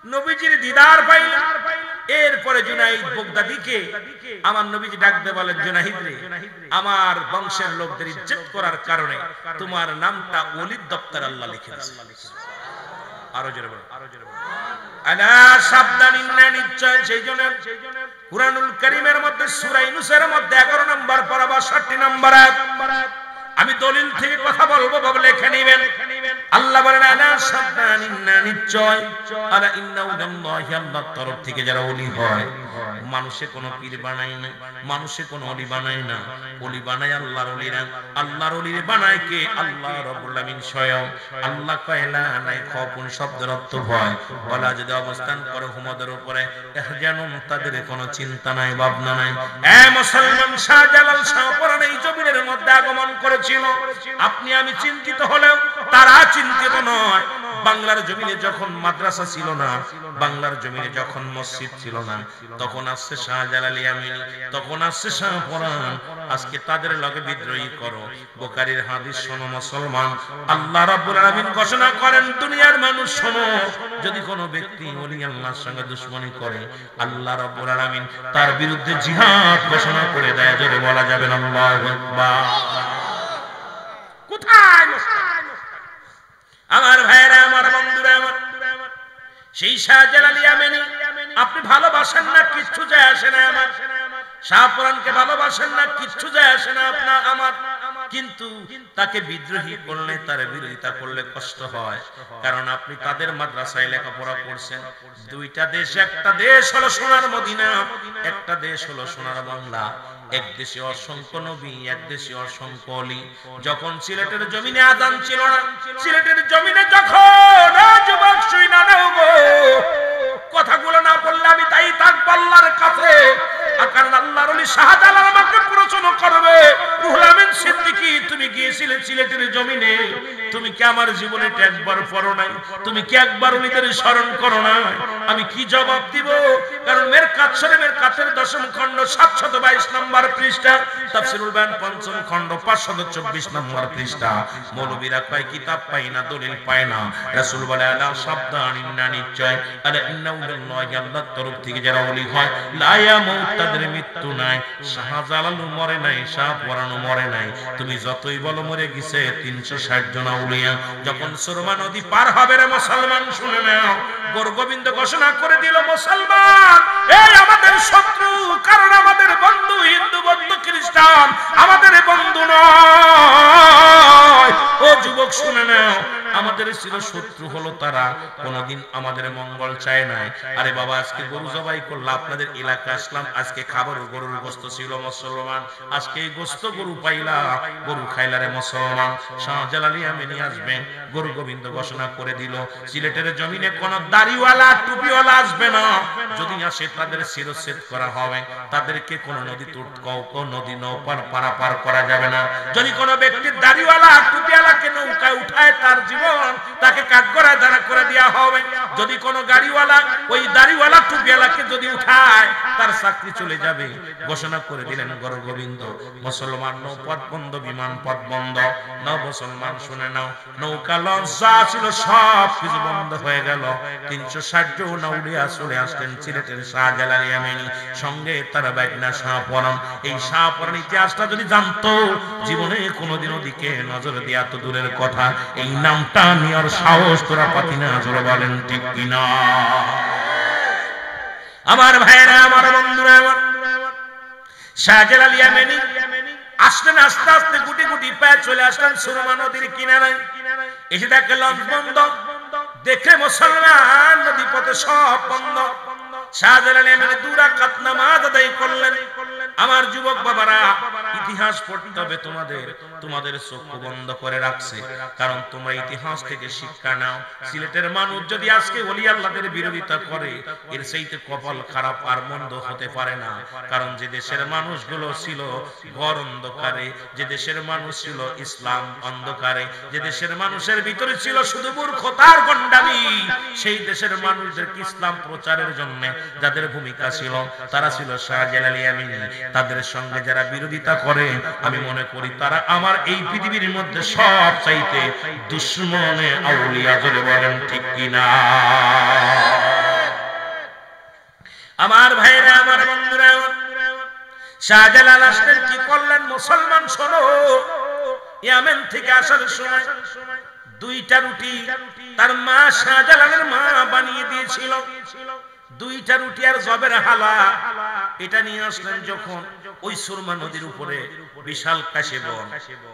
নবীজির দিদার পাইলেন। এরপরে জুনাইদ বাগদাদিকে আমার নবীজি ডাকতে বলেন, জুনাইদ রে, আমার বংশের লোকদের ইজ্জত করার কারণে তোমার নামটা ওলিদ দপ্তর আল্লাহ লিখে দিয়েছে। আরো জোরে বলো, আরো জোরে বলো। আলা সাবধান, ইন্না নিশ্চয়। সেই জন্য কুরআনুল কারীমের মধ্যে সূরা ইউনূসের মধ্যে 11 নম্বর পারা 62 নম্বর আয়াত, আমি দলিল থেকে কথা বলবো, বাবা লিখে নেবেন। আল্লাহ বলেন, আলা সাবধান, ইন্না নিশ্চয়, আলা ইন্না উদাল্লাহি, আল্লাহর তরফ থেকে যারা ওলি হয়, মানুষে কোনো পীর বানায় না, মানুষে কোনো ওলি বানায় না, ওলি বানায় আল্লাহর ওলিরা। আল্লাহর ওলিরে বানায় কে? আল্লাহ রাব্বুল আমিন স্বয়ং। আল্লাহ কয়লা নাই খপুন শব্দের অর্থ ভয়, বলা যদি অবস্থান করে হুমদের উপরে ইহজানুন, তাদের কোনো চিন্তা নাই, ভাবনা নাই। এ মুসলমান, শাহজালাল শাহপরান এই জমিনের মধ্যে আগমন করেছিল। আপনি আমি চিন্তিত হলেও তারা চিন্তিত নয়। বাংলার জমিনে যখন মাদ্রাসা ছিল না, বাংলার জমিনে যখন মসজিদ ছিল না, তখন আসছে শাহজালাল আমিনী, তখন আসছে শাহপরান। আজকে তাদের লগে বিদ্রোহী করো। বুখারীর হাদিস শোনো মুসলমান, আল্লাহ রাব্বুল আলামিন ঘোষণা করেন, দুনিয়ার মানুষ শোনো, যদি কোনো ব্যক্তি ওলি আল্লাহর সঙ্গে দুশমনি করে, আল্লাহ রাব্বুল আলামিন তার বিরুদ্ধে জিহাদ ঘোষণা করে দেয়। জোরে বলা যাবে না আল্লাহু আকবার। কোথায় আমার ভাইরা, আমার বন্ধুরা, আমার সেই শাহজালাল আমিনী আপনি ভালোবাসেন না, কিচ্ছু যায় আসে না। আমার শাহপরানকে ভালোবাসেন না, কিচ্ছু যায় আসে না আপনার আমার, কিন্তু তাকে বিদ্রোহী করলে, তার বিরোধিতা করলে কষ্ট হয়। কারণ আপনি তাদের মাদ্রাসায় লেখাপড়া করছেন। দুইটা দেশ, একটা দেশ হলো সোনার মদিনা, একটা দেশ হলো সোনার বাংলা। এক দেশে অসংখ্য নবী, এক দেশে অসংখ্য ওলি। যখন সিলেটের জমিনে আযান ছিল না, সিলেটের জমিনে যখন যুবক শুইনা নাও গো, কথাগুলো না বললে আমি তাই থাকব আল্লাহর কাছে। কারণ আল্লাহর ওলি শাহজালাল আমাকে প্রশ্ন করবে, রুহুল আমিন সিদ্দিকী, তুমি গিয়েছিলে সিলেটের জমিনে, তুমি কি আমার জীবনে একবার পড়ো নাই? তুমি কি একবার ওলিদের স্মরণ করো না? আমি কি জবাব দিব? কারণ মেরকাত শরীফের কাছের 10ম খণ্ড 722 নম্বর পৃষ্ঠা, তাফসীরুল বায়ান 5ম খণ্ড 524 নম্বর পৃষ্ঠা। মৌলবীরা কয় কিতাব পাই না, দলিল পায় না। রাসূল বলে, আলা সাবধান, ইন্না নিশ্চয়, আলা ইন্না উদাল্লাহি, আল্লাহর তরফ থেকে যারা ওলি হয়, লা ইয়ামুত, তাদের মৃত্যু নাই। শাহজালাল মরে নাই, শাহপরান মরে নাই। তুমি যতই বলো মরে গেছে 360 জন আউলিয়া। যখন সুরমা নদী পার হবে রে মুসলমান, শুনে নাও, গোরগোবিন্দ ঘোষণা করে দিল, মুসলমান এই আমাদের শত্রু, কারণ আমাদের বন্ধু হিন্দু, বৌদ্ধ, খ্রিস্টান আমাদের বন্ধু নয়। ও যুবক শুনে নাও, আমাদের ছিল শত্রু হলো তারা, কোনদিন আমাদের মঙ্গল চায় নাই। আরে বাবা, আজকে গরু জবাই করলে আপনাদের এলাকা আসলাম, আজকে খাবার গরুর গোশত ছিল মুসলমান, আজকে এই গোশত গরু পাইলা, গরু খাইলারে মুসলমান। শাহজালাল আমিনী আসবেন, গুরু গোবিন্দ ঘোষণা করে দিল, সিলেটের জমিনে কোন দাড়িওয়ালা টুপিওয়ালা আসবে না। যদি আসে তাদের শিরচ্ছেদ করা হবে, তাদেরকে কোন নদী নদী নৌকার পারাপার করা যাবে না। যদি কোনো ব্যক্তির দাড়িওয়ালা টুপিওয়ালাকে নৌকায় উঠায়, তার জীবন তাকে কাঠগড়ায় দাঁড়া করে দেওয়া হবে। যদি কোনো গাড়িওয়ালা ওই দাড়িওয়ালা টুপিওয়ালাকে যদি উঠায়, তার চাকরি চলে যাবে। ঘোষণা করে দিলেন গুরু গোবিন্দ, মুসলমান নৌপথ বন্ধ, বিমান পথ বন্ধ। নাও মুসলমান শুনে নাও, নৌকা লঞ্চ যা ছিল সব কিছু বন্ধ হয়ে গেল। 360 জন আউলিয়া চলে আসলেন সিলেটের শাহজালাল আমিনী, সঙ্গে তার বাইকনা শাহপরান। এই শাহপরান ইতিহাসটা যদি জানতো, জীবনে কোনোদিন ওদিকে নজর দেয়া তো দূরের কথা, এই নামটা নেওয়ার সাহস তোরা পাতি না। জোরে বলেন ঠিক কিনা? আমার ভাইরা, আমার বন্ধুরা, শাহজালাল আমিনী আসলেন, আস্তে আস্তে গুটি গুটি পায়ে চলে আসলেন সুরমা নদীর কিনারায়। এসে দেখে লঞ্চ বন্ধ, দেখে মুসলমান নদী পথে সব বন্ধ। শাহজালাল আমিনী 2 রাকাত নামাজ আদায় করলেন। আমার যুবক বাবারা, ইতিহাস পড়তে হবে তোমাদের, তোমাদের চোখ বন্ধ করে রাখছে, কারণ তোমরা ইতিহাস থেকে শিক্ষা নাও। সিলেটের মানুষ যদি আজকে ওলি আল্লাহদের বিরোধিতা করে, এর চাইতে কপাল খারাপ আর মন্দ হতে পারে না। কারণ যে দেশের মানুষগুলো ছিল ঘর অন্ধকারে, যে দেশের মানুষ ছিল ইসলাম অন্ধকারে, যে দেশের মানুষের ভিতরে ছিল শুধু মূর্খতার গন্ডামি, সেই দেশের মানুষদেরকে ইসলাম প্রচারের জন্য যাদের ভূমিকা ছিল, তারা ছিল শাহজালাল আমিনী। তাদের সঙ্গে যারা বিরোধিতা করে, আমি মনে করি তারা আমার এই পৃথিবীর মধ্যে সব চাইতে দুশমনে আউলিয়া। জোরে বলেন ঠিক কিনা? আমার ভাইরা, আমার বন্ধুরা, শাহজালাল আসলেন, কি করলেন? মুসলমান শোনো, ইয়ামেন থেকে আসার সময় দুইটা রুটি তার মা, শাহজালালের মা বানিয়ে দিয়েছিল। দুইটা রুটি আর জবের হালা এটা নিয়ে আসলেন যখন ওই সুরমা নদীর উপরে বিশাল কাশে বন।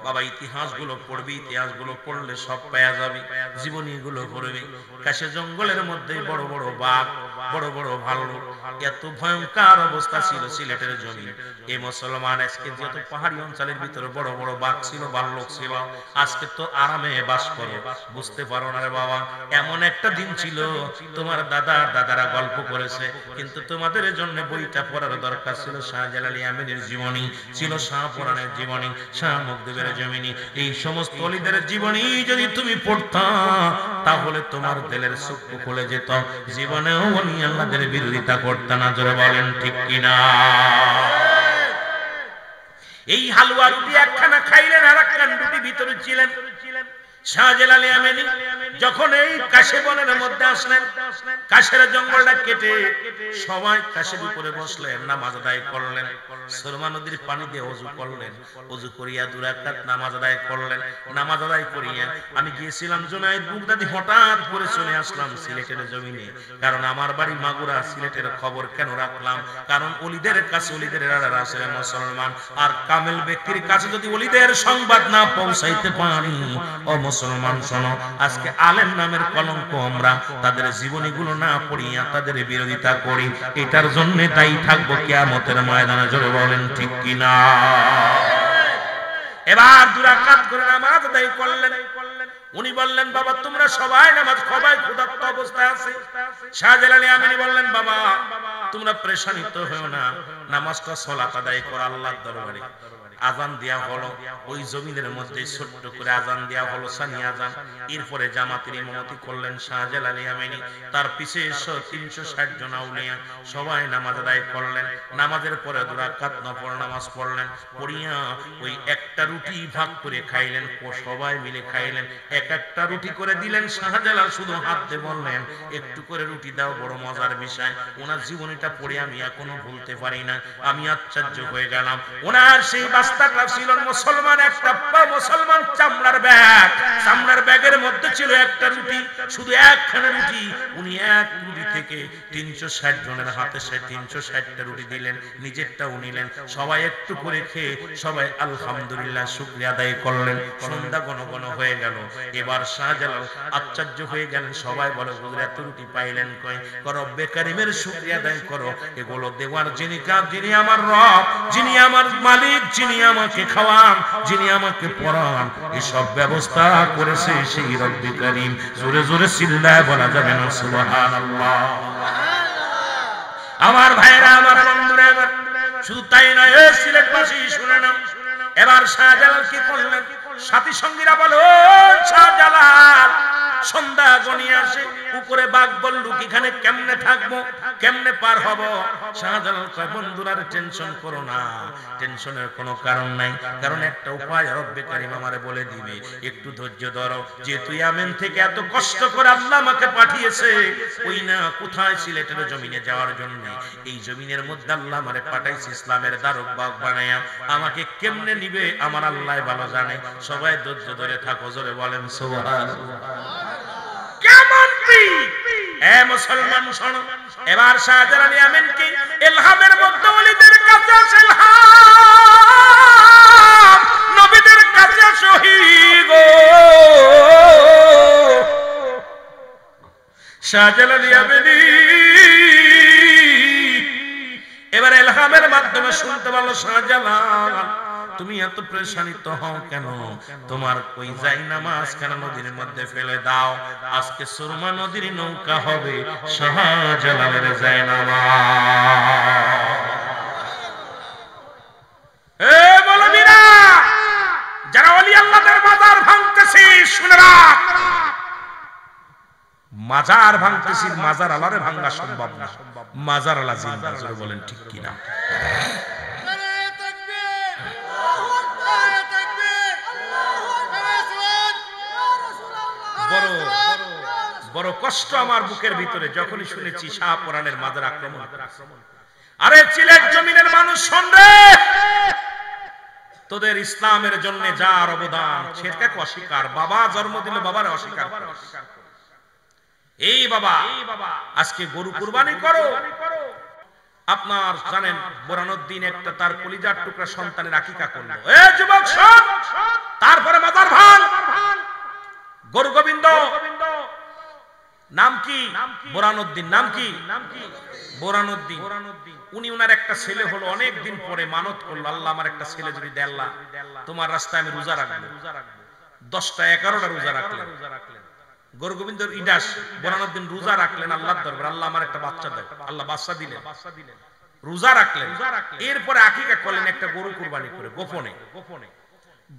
বাবা ইতিহাসগুলো পড়বি, ইতিহাসগুলো পড়লে সব পাওয়া যাবে, জীবনীগুলো পড়বি। কাশে জঙ্গলের মধ্যে বড় বড় বাঘ, বড় বড় ভাল্লুক, এত ভয়ঙ্কর অবস্থা ছিল সিলেটের জমি। এই মুসলমান আজকে যেহেতু পাহাড়ি অঞ্চলের ভিতরে বড় বড় বাঘ ছিল, ভাল্লুক ছিল, আজকে তো আরামে বাস করো, বুঝতে পারো না রে বাবা। এমন একটা দিন ছিল, তোমার দাদারা গল্প করেছে, কিন্তু তোমাদের জন্য বইটা পড়ার দরকার ছিল। শাহজালাল ইয়ামিনীর জীবনী ছিল, শাহপুরাণের জীবনী, শাহ মুকদ্দিবের জীবনী। এই সমস্ত অলিদের জীবনী যদি তুমি পড়তা, তাহলে তোমার দিলের চক্ষু খুলে যেত, জীবনেও অলি আল্লাহদের বিরোধিতা করতে না। জোরে বলেন ঠিক কিনা? এই হালুয়া রুটি একখানা খাইলেন, আর একখান রুটি ভিতরে ছিলেন। শাহজালাল ইয়ামিনী যখন এই কাশে বনের মধ্যে আসলেন, কাশের জঙ্গলটা কেটে সবাই কাশের উপরে বসলেন, নামাজ আদায় করলেন। সুরমা নদীর পানি দিয়ে ওযু করলেন, ওযু করিয়া 2 রাকাত নামাজ আদায় করলেন। নামাজ আদায় করিয়া আমি গিয়েছিলাম জুনাইদ বুগদাদি, হঠাৎ করে চলে আসলাম সিলেটের জমিনে। কারণ আমার বাড়ি মাগুরা। সিলেটের খবর কেন রাখলাম? কারণ ওলিদের কাছে, ওলিদের রাসূল মুসলমান, আর কামেল ব্যক্তির কাছে যদি ওলিদের সংবাদ না পৌঁছাইতে পারি, ও মুসলমান শোনো, আজকে আলেম নামের কলঙ্ক আমরা তাদের জীবনীগুলো না পড়িয়া তাদের বিরোধিতা করি, এটার জন্য দায়ী থাকবো কিয়ামতের ময়দানে। জোরে বলেন ঠিক কিনা? এবার 2 রাকাত করে নামাজ আদায় করলেন। উনি বললেন, বাবা তোমরা সবাই নামাজ, সবাই ক্ষুধার্ত অবস্থায় আছে। শাহজালাল ইয়ামিনী বললেন, বাবা তোমরা পেরেশানিত হও না, নামাজটা সালাত আদায় করো আল্লাহর দরবারে। আজান দেয়া হলো, ওই জমিনের মধ্যে ছোট্ট করে আজান দেয়া হলো, সানি আজান। এরপরে জামাতের ইমামতি করলেন শাহজালাল ইয়ামিনী, তার পিছে 360 জন আউলিয়া সবাই নামাজ আদায় করলেন। নামাজের পরে 2 রাকাত নফল নামাজ পড়লেন, পড়িয়া ওই একটা রুটি ভাগ করে খাইলেন, সবাই মিলে খাইলেন। একটা রুটি করে দিলেন। শাহজালাল শুধু হাত দিয়ে বললেন, একটু করে রুটি দাও। বড় মজার বিষয়, ওনার জীবনীটা পড়ে আমি এখনো ভুলতে পারি না, আমি আশ্চর্য হয়ে গেলাম। ওনার সেই বাস্তাটা ছিল মুসলমান, একটা মুসলমান চামড়ার ব্যাগ, চামড়ার ব্যাগের মধ্যে ছিল একটা রুটি, শুধু একখানা রুটি। উনি এক রুটি থেকে 360 জনের হাতে সে 360টা রুটি দিলেন, নিজেরটাও নিলেন। সবাই একটু করে খেয়ে সবাই আলহামদুলিল্লাহ শুকরিয়া আদায় করলেন। সন্ধ্যা ঘন ঘন হয়ে গেল। এবার শাহজালাল আশ্চর্য হয়ে গেলেন। সবাই বলে, হুজুর এত রুটি পাইলেন কই? রব্বে কারীমের শুকরিয়া আদায় করো। এগুলো দেওয়ার যিনি কার, যিনি আমার রব, যিনি আমার মালিক, যিনি আমাকে খাওয়ান, যিনি আমাকে পড়ান, এসব ব্যবস্থা করেছে সেই রব্বে কারীম। জোরে জোরে চিল্লায় বলা যাবে না সুবহানাল্লাহ? আমার ভাইরা, আমার বন্ধুরা, শুধু তাই নয়, সিলেটবাসী শুনে নাও। এবার শাহজালাল কি করলেন? সাথী সঙ্গীরা বলো, শাহজালাল সন্ধ্যা গনিয়ে আসে, উপরে বাঘ বল্লুক, এখানে কেমনে থাকবো, কেমনে পার হব? শাহজালাল কয়, বন্ধুরা টেনশন করো না, টেনশনের কোনো কারণ নাই, কারণ একটা উপায় রব্বে কারীম আমারে বলে দিবে, একটু ধৈর্য ধরো। যেহেতু ইয়ামেন থেকে এত কষ্ট করে আল্লাহ আমাকে পাঠিয়েছে, ওই না কোথায় সিলেটের জমিনে যাওয়ার জন্য, এই জমিনের মধ্যে আল্লাহ আমারে পাঠাইছে ইসলামের দারক বাগ বানায়া। আমাকে কেমনে নিবে আমার আল্লাহ ভালো জানে। সবাই ধৈর্য ধরে থাকো। জোরে বলেন সুবহানাল্লাহ। কেমন মুসলমান শোনো, এবার শাহজালাল ইয়ামিনকে ইলহামের মধ্যে ওলিদের কাছে আসে, ইলহাম নবীদের কাছে শহীদ শাহজালাল ইয়ামিনী এবার ইলহামের মাধ্যমে শুনতে পারলো, শাহজালাল তুমি এত পেরেশানিত হও কেন? তোমার কই যাই নামাজ কেন নদীর মধ্যে ফেলে দাও, আজকে সুরমা নদীর নৌকা হবে শাহজালালের যাই নামাজ। এ বলবিরা, যারা ওলি আল্লাহদের মাজার ভাঙতেছি শুনে রাখ, মাজার ভাঙতেছি, মাজার আল্লাহরে ভাঙা সম্ভব না, মাজার আল্লাহ জিন্দা। জোরে বলেন ঠিক কিনা? বড় কষ্ট আমার বুকের ভিতরে যখনই শুনেছি শাহপুরানের মাজার আক্রমণ। আরে সিলেট জমিনের মানুষ শোন রে, তোদের ইসলামের জন্য যার অবদান সেটাকে অস্বীকার, বাবা জন্ম দিল বাবার অস্বীকার, এই বাবা আজকে গরু কুরবানি করো। আপনার জানেন বোরানুদ্দিন একটা তার কলিজার টুকরা সন্তানের আকিকা করলো, এ যুবক শোন, তারপরে মাজার ভাঙ। গরু গোবিন্দ নাম কি? বোরানুদ্দিন। নাম কি? বোরানুদ্দিন। উনি উনার একটা ছেলে হলো, অনেক দিন পরে মানত করলো, আল্লাহ আমার একটা ছেলে যদি দেয়, আল্লাহ তোমার রাস্তায় আমি রোজা রাখবো। 10টা 11টা রোজা রাখলেন। গরু গোবিন্দ ইডাস বোরানুদ্দিন রোজা রাখলেন আল্লাহর দরবারে, আল্লাহ আমার একটা বাচ্চা দাও, আল্লাহ বাচ্চা দিলেন। রোজা রাখলেন, এরপরে আকিকা করলেন একটা গরু কুরবানি করে, গোপনে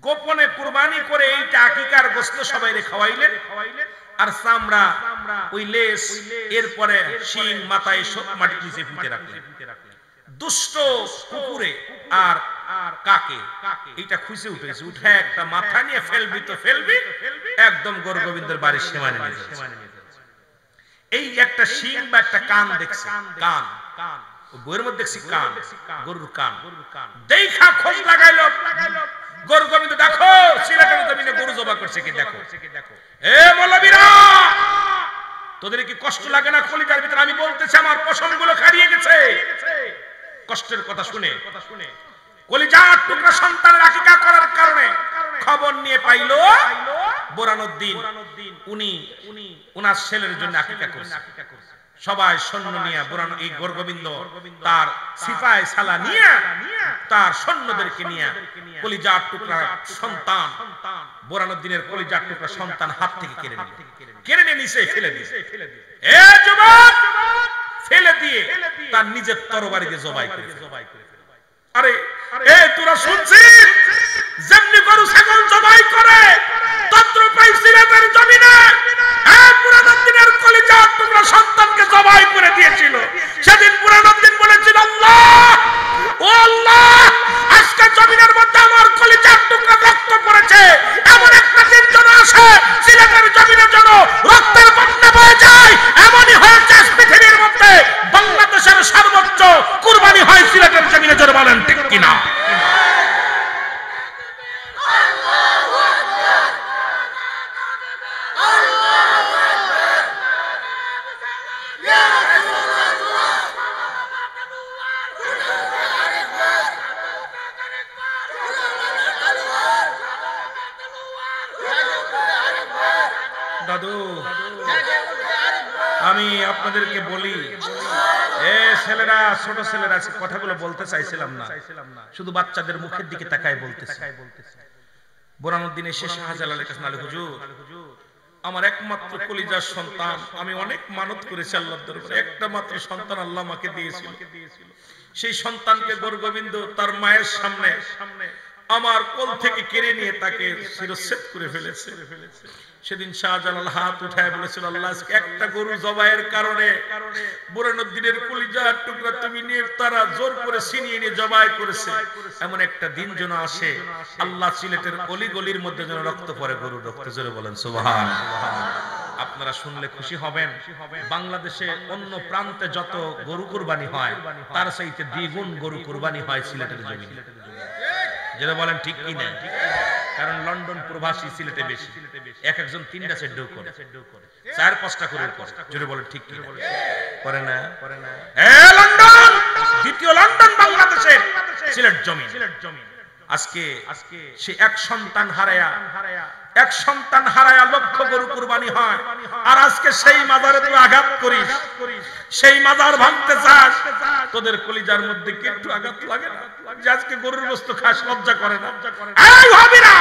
গোপনে কুরবানি করে এইটা আকিকার গোশত সবাইরে খাওয়াইলেন। আর চামড়া, ওই লেস, এরপরে শিং মাথায় সব মাটির নিচে পুঁতে রাখলেন। দুষ্ট কুকুরে আর কাকে এইটা খুঁজে উঠেছে, উঠে একটা মাথা নিয়ে ফেলবি তো ফেলবি, একদম গরু গোবিন্দের বাড়ির সীমানে নিয়ে যাচ্ছে। এই একটা শিং বা একটা কান দেখছে, কান বইয়ের মধ্যে দেখছি কান, গরুর কান। দেখা খোঁজ লাগাইলো গরু গোবিন্দ, দেখো সিলেটের জমিনে গরু জবা করছে কি, দেখো। এ মৌলবীরা, তোদের কি কষ্ট লাগে না কলিজার ভিতরে? আমি বলতেছি আমার পশমগুলো হারিয়ে গেছে কষ্টের কথা শুনে। কলিজার টুকরা সন্তানের আকিকা করার কারণে খবর নিয়ে পাইলো বোরানুদ্দিন উনি উনার ছেলের জন্য আকিকা করছে। সবাই সৈন্য নিয়ে এই গরু গোবিন্দ তার সিপাই সালা নিয়ে তার সৈন্যদেরকে নিয়ে কলিজার টুকরা সন্তান, বোরানুদ্দিনের কলিজার টুকরা সন্তান হাত থেকে কেড়ে নিয়ে নিচে ফেলে দিয়ে, এ যুবক, ফেলে দিয়ে তার নিজের তরবারি দিয়ে জবাই করে। আরে এ তোরা শুনছিস, যেমনি গরু ছাগল জবাই করে তদ্রূপই সিলেটের জমিনে বোরানুদ্দিনের কলিজার টুকরা সন্তানকে জবাই করে দিয়েছিল। সেদিন বোরানুদ্দিন বলেছিল, আল্লাহ, ও আল্লাহ, আজকে জমিনের মধ্যে আমার কলিজার টুকরা রক্ত পড়েছে, এমন একটা দিন যেন আসে সিলেটের জমিনে যেন রক্তের বন্যা বয়ে যায়। এমনই হয়েছে পৃথিবীর মধ্যে বাংলাদেশের সর্বোচ্চ কুরবানি হয় সিলেটের জমিনে, জোরে বলেন ঠিক কিনা? দাদু, আমি আপনাদেরকে বলি, এ ছেলেরা, ছোট ছেলেরা, কথাগুলো বলতে চাইছিলাম না, শুধু বাচ্চাদের মুখের দিকে তাকায় বলতেছি। বোরানুদ্দিন এসে শাহজালালের কাছে, নালে হুজুর, আমার একমাত্র কলিজার সন্তান, আমি অনেক মানত করেছি আল্লাহর দরবারে, একটা মাত্র সন্তান আল্লাহ আমাকে দিয়েছিল। সেই সন্তানকে গরু গোবিন্দ তার মায়ের সামনে আমার কোল থেকে কেড়ে নিয়ে তাকে শিরচ্ছেদ করে ফেলেছে। সেদিন শাহজালাল হাত উঠায় বলেছিল, আল্লাহ, একটা গরু জবাইয়ের কারণে বোরানুদ্দিনের কলিজার টুকরা তুমি নিয়ে তারা জোর করে ছিনিয়ে নিয়ে জবাই করেছে। এমন একটা দিন যেন আসে, আল্লাহ সিলেটের অলি গলির মধ্যে যেন রক্ত পড়ে গরুর রক্ত, জোরে বলেন সুবহানাল্লাহ। আপনারা শুনলে খুশি হবেন, বাংলাদেশে অন্য প্রান্তে যত গরু কুরবানি হয় তার চাইতে দ্বিগুণ গরু কুরবানি হয় সিলেটের জমিনে, যেটা বলেন ঠিক কি না? কারণ লন্ডন প্রবাসী সিলেটে বেশি, একজন 3টা সেড্ডু করে, 4-5টা করে করে, জোরে বলেন ঠিক কি করে না? এ লন্ডন, দ্বিতীয় লন্ডন বাংলাদেশের সিলেট জমি। আজকে সে এক সন্তান হারায়া লক্ষ গরু কুরবানি হয়, আর আজকে সেই মাজারে তুই আঘাত করিস, সেই মাজার ভাঙতে চাস, তোদের কলিজার মধ্যে কি একটু আঘাত লাগে না যে আজকে গরুর গোশত খাস? লজ্জা করে না? এই ভাবিরা,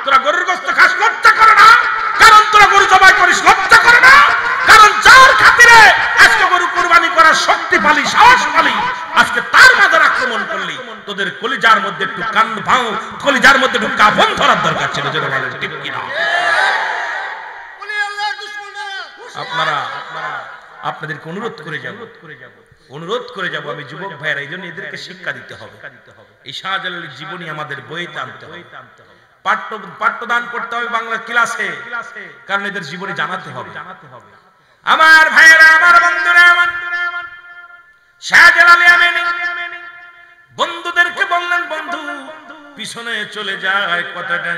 তোরা গরুর গোশত খাস, লজ্জা করে না? কারণ তোরা গরু জবাই করিস, লজ্জা করে না? কারণ যার খাতিরে আজকে গরু কুরবানি করার শক্তি পালি, সাহস পালি, আজকে তার মাজার আক্রমণ করলি, তোদের কলিজার মধ্যে একটু কান ভাঙ, কলিজার মধ্যে একটু কাফন ধরার দরকার ছিল, যেটা বলেন ঠিক কিনা? আপনাদেরকে অনুরোধ করে যাব, আমি যুবক ভাইয়েরা, এই জন্য এদেরকে শিক্ষা দিতে হবে। এই শাহজালালের জীবনী আমাদের বইতে আনতে হবে, পাঠ্যদান করতে হবে বাংলা ক্লাসে, কারণ এদের জীবনী জানাতে হবে। আমার ভাইয়েরা, আমার বন্ধুরা, আমার শাহজালাল ইয়ামানি বন্ধুদেরকে বললেন, বন্ধু পিছনে চলে যায় কথাটা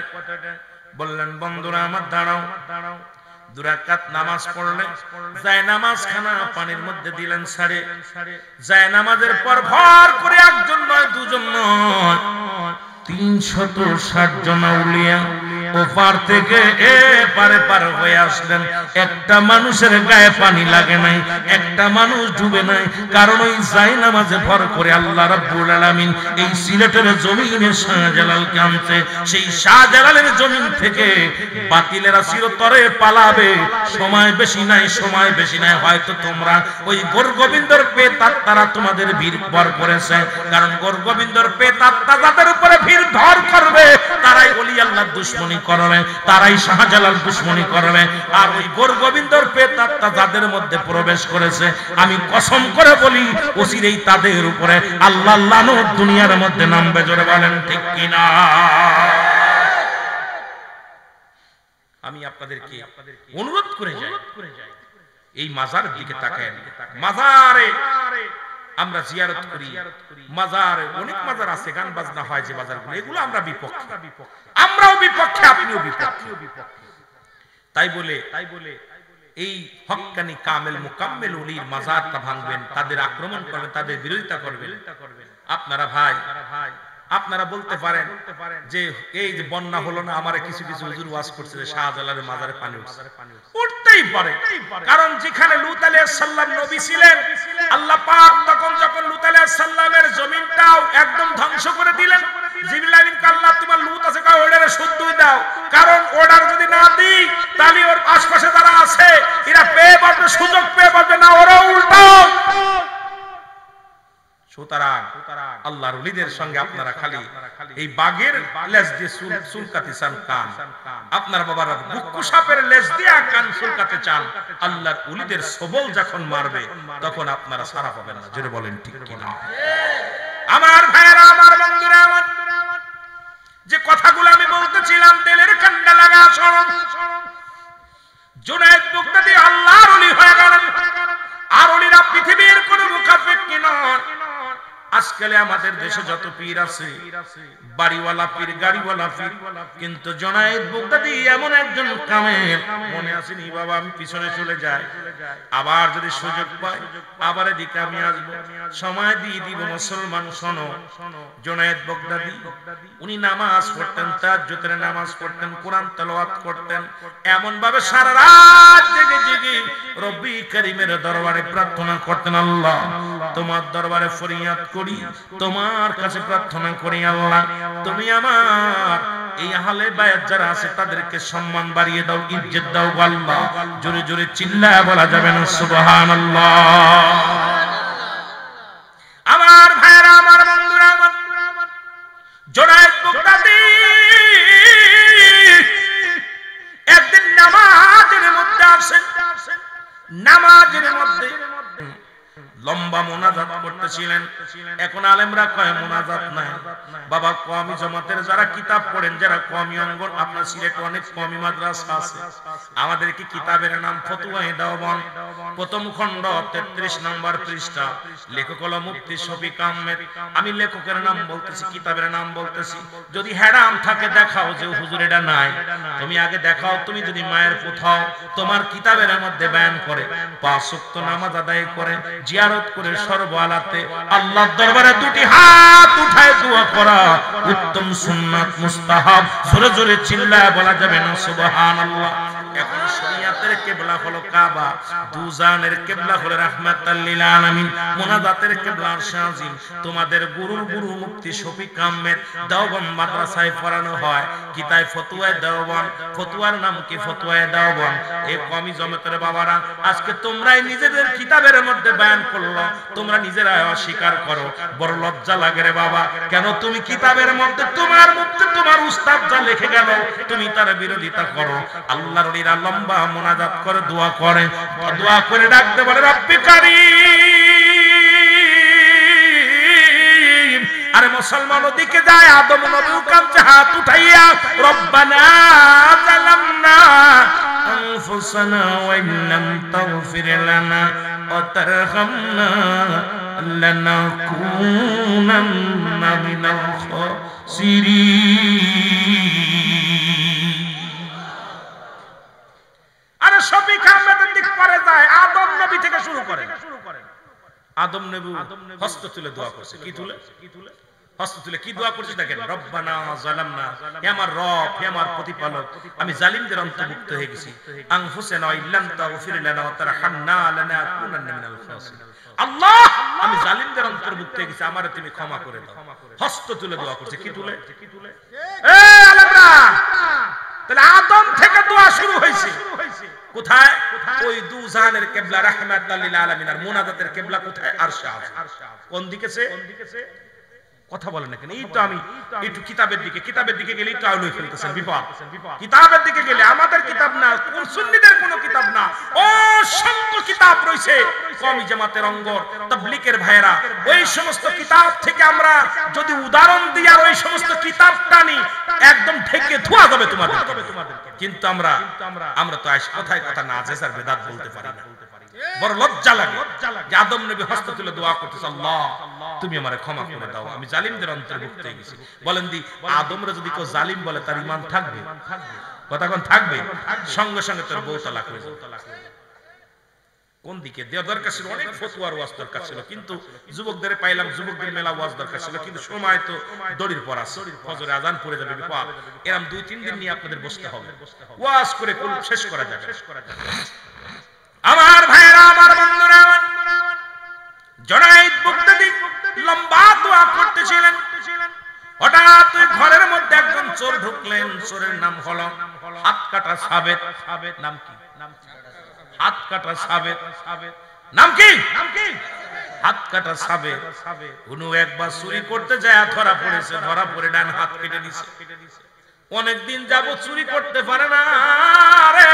বললেন, বন্ধুরা আমার দাঁড়াও। 2 রাকাত নামাজ পড়লেন, যায় নামাজ খানা পানির মধ্যে দিলেন ছাড়ে। যায় নামাজের পর ভর করে একজন নয়, দুজন নয়, 360 জন আউলিয়া ওপার থেকে এপারে পার হয়ে আসলেন। একটা মানুষের গায়ে পানি লাগে নাই, একটা মানুষ ডুবে নাই, কারণ ওই যায় নামাজে ভর করে আল্লাহ রাব্বুল আলামিন এই সিলেটের জমিনে শাহজালালকে আনতে। সেই শাহজালালের জমিন থেকে বাতিলেরা চিরতরে পালাবে। সময় বেশি নাই, সময় বেশি নাই। হয়তো তোমরা ওই গোরগোবিন্দর প্রেতাত্মারা তোমাদের ভিড় ভর করেছে, কারণ গোরগোবিন্দর প্রেতাত্মা যাদের উপরে ভিড় ভর করবে তারাই ওলি আল্লাহর দুশমনি করবে, তারাই শাহজালাল দুশমনি করবে। আর ওই গোরগোবিন্দর প্রেতাত্মা যাদের মধ্যে প্রবেশ করেছে, আমি কসম করে বলি অচিরেই তাদের উপরে আল্লাহর লানত দুনিয়ার মধ্যে নামবে। জোরে বলেন ঠিক কিনা? আমি আপনাদেরকে অনুরোধ করে যাই, এই মাজারের দিকে তাকান। মাজারে আমরা জিয়ারত করি, মাজারে অনেক মাজার আছে, গান বাজনা হয় যে বাজারগুলো, এগুলো আমরা বিপক্ষে, আমরাও বিপক্ষে, আপনিও বিপক্ষে। তাই বলে এই হক্কানি কামেল মুকাম্মেল ওলির মাজারটা ভাঙবেন, তাদের আক্রমণ করবেন, তাদের বিরোধিতা করবেন। আপনারা ভাই, আপনারা বলতে পারেন যে এই যে বন্যা হলো না, আমারে কিছু কিছু হুজুর ওয়াজ করছে যে শাহজালালের মাজারে পানি উঠছে। উঠতেই পারে, কারণ যেখানে লূত আলাইহিস সালাম নবী ছিলেন, আল্লাহ পাক তখন যখন লূত আলাইহিস সালামের জমিনটাও একদম ধ্বংস করে দিলেন, জিবরিল আমিনকে আল্লাহ তোমার লূত আছে কয় ওটারে শুদ্ধই দাও, কারণ অর্ডার যদি না দিই তাহলে ওর আশপাশে যারা আছে এরা পেয়ে পাবে, সুযোগ পেয়ে পাবে না, ওরা উল্টাও। সুতরাং আল্লাহর ওলিদের সঙ্গে আপনারা খালি এই বাঘের লেজ দিয়ে চুলকাতে চান কান, আপনার বাবার বুকু সাপের লেজ দিয়ে কান চুলকাতে চান, আল্লাহর ওলিদের সবল যখন মারবে তখন আপনারা সারা পাবেন না। জোরে বলেন ঠিক কিনা? আমার ভাইয়েরা, আমার বন্ধুরা, আমার যে কথাগুলো আমি বলতেছিলাম দিলের কান্ডা লাগা শোন। জুনায়েদ বাগদাদী আল্লাহর ওলি হয়ে গেলেন, আর ওলিরা পৃথিবীর কোন মুখাপেক্ষী নয়। আজকালে আমাদের দেশে যত পীর আছে, বাড়িওয়ালা পীর, গাড়িওয়ালা পীর, কিন্তু জুনায়েদ বাগদাদী এমন একজন কামেল। মনে আসেনি বাবা, আমি পিছনে চলে যাই, আবার যদি সুযোগ পাই আবার এদিকে আমি আসবো, সময় দিয়ে দিব। মুসলমান শোনো, জুনায়েদ বাগদাদী উনি নামাজ পড়তেন, তাহাজ্জুদের নামাজ পড়তেন, কোরআন তেলাওয়াত করতেন, এমন ভাবে সারা রাত জেগে জেগে রব্বি করিমের দরবারে প্রার্থনা করতেন, আল্লাহ তোমার দরবারে ফরিয়াদ করি, তোমার কাছে প্রার্থনা করি, আল্লাহ তুমি আমার এই আহলে বায়াত যারা আছে তাদেরকে সম্মান বাড়িয়ে দাও, ইজ্জত দাও আল্লাহ। জোরে জোরে চিল্লায় বলা যাবে না সুবহানাল্লাহ? আমার ভাইরা, আমার বন্ধুরা, আমার জুনায়েদ বাগদাদী একদিন নামাজের মধ্যে আসেন, নামাজের মধ্যে লম্বা মোনাজাত করতেছিলেন। এখন আলেমরা কয় মোনাজাত নাই বাবা, কওমি জামাতের যারা কিতাব পড়েন, যারা কওমি অঙ্গন, আপনার সিলেটে অনেক কওমি মাদ্রাসা আছে, আমাদের কি কিতাবের নাম ফতুয়ায়ে দেওবন্দ, প্রথম খণ্ড 33 নম্বর পৃষ্ঠা, লেখক হলো মুফতি শফিক আহমেদ। আমি লেখকের নাম বলতেছি, কিতাবের নাম বলতেছি। যদি হেরাম থাকে দেখাও যে হুজুর এটা নাই, তুমি আগে দেখাও। তুমি যদি মায়ের কোথাও তোমার কিতাবের মধ্যে বয়ান করে 5 ওয়াক্ত নামাজ আদায় করে, জিয়ারত করে, সর্বআলাতে আল্লাহর দরবারে 2টি হাত উঠায় দোয়া করা উত্তম সুন্নাত, মুস্তাহাব। জোরে জোরে চিল্লায় বলা যাবে না সুবহানাল্লাহ? এখন শরিয়াতের কিবলা হলো কাবা, দুজানের কিবলা হলো রাহমাতাল লিল আলামিন, মুনাজাতের কিবলা শাহজিম। তোমাদের গুরুর গুরু মুফতি শফিক আহমেদ দেওবন্দ মাদ্রাসায় পড়ানো হয় কিতাব ফতুয়ায়ে দেওবন্দ। ফতুয়ার নাম কি? ফতুয়ায়ে দেওবন্দ। এই কওমি জমাতের বাবারা আজকে তোমরাই নিজেদের কিতাবের মধ্যে বয়ান করলো, তোমরা নিজেরাই অস্বীকার করো। বড় লজ্জা লাগে রে বাবা, কেন তুমি কিতাবের মধ্যে তোমার উস্তাদ যা লিখে গেল তুমি তার বিরোধিতা করো? আল্লাহর ওলিরা লম্বা মুনাজাত করে দোয়া করে, দোয়া করে ডাকতে বলে রব্বি কারীম। আরে মুসলমান ওদিকে যায়, আদম নবী কাঁধে হাত উঠাইয়া রব্বানা জালামনা أنفسنا وإن لم تغفر لنا وترحمنا لنكونن من الخاسرين আরে শফিক আহমেদের দিক পরে যায় আদম নবী থেকে শুরু করেন আদম নবী হস্ত তুলে দোয়া করছে কি তুলে হস্ত তুলে কি দোয়া করছে দেখেন রব্বানা যালামনা হে আমার রব হে আমার প্রতিপালক আমি জালিমদের অন্তর্ভুক্ত হয়ে গেছি আনফুসানা ইল্লাম তাগফির লানা ওয়া তারহামনা লানাকুনান্না মিনাল খাসিরিন আল্লাহ আমি জালিমদের অন্তর্ভুক্ত হয়ে গেছি আমারে তুমি ক্ষমা করে দাও হস্ত তুলে দোয়া করছে কি তুলে এ আলেমরা তাহলে আদম থেকে দোয়া শুরু হয়েছে কোথায় ওই দুজানের কিবলা রাহমাতুল লিল আলামিন আর মুনাজাতের কিবলা কোথায় আরশে কোন দিকে কথা বলেন না কেন এই তো আমি একটু কিতাবের দিকে গেলে একটু আউলই ফেলতেছেন বিপদ কিতাবের দিকে গেলে আমাদের কিতাব না কোন সুন্নিদের কোন কিতাব না অসংখ্য কিতাব রয়েছে কওমি জামাতের অঙ্গ তাবলীগের ভাইরা ওই সমস্ত কিতাব থেকে আমরা যদি উদাহরণ দিই আর ওই সমস্ত কিতাব টানি একদম ঢেকে ধোয়া যাবে তোমাদের কিন্তু আমরা তো কথায় কথা না জেসার বেদাত বলতে পারি না বড় লজ্জা লাগে যে আদম নবী হস্ত তুলে দোয়া করতেছে আল্লাহ তুমি আমারে ক্ষমা করে দাও আমি জালিমদের অন্তর্ভুক্ত হয়ে গেছি বলেন দি আদমরে যদি কেউ জালিম বলে তার ঈমান থাকবে কথা কোন থাকবে সঙ্গে সঙ্গে তোর বউ তালাক হয়ে যাবে কোন দিকে দেওয়ার দরকার ছিল অনেক ফতোয়ার ওয়াজ দরকার ছিল কিন্তু যুবকদের পাইলাম যুবকদের মেলা ওয়াজ দরকার ছিল কিন্তু সময় তো দড়ির পর আছে ফজরে আজান পড়ে যাবে বিপদ এরকম 2-3 দিন নিয়ে আপনাদের বসতে হবে ওয়াজ করে কোন শেষ করা যাবে আমার ভাইরা আমার বন্ধুরা জনায়েত বুগদাদি লম্বা দোয়া করতেছিলেন হঠাৎ ওই ঘরের মধ্যে একজন চোর ঢুকলেন চোরের নাম হলো হাত কাটা সাবেত নাম কি হাত কাটা সাবেত নাম কি হাত কাটা সাবেত উনি একবার চুরি করতে যায় ধরা পড়ে ডান হাত কেটে দিয়েছে অনেকদিন যাবত চুরি করতে পারে না রে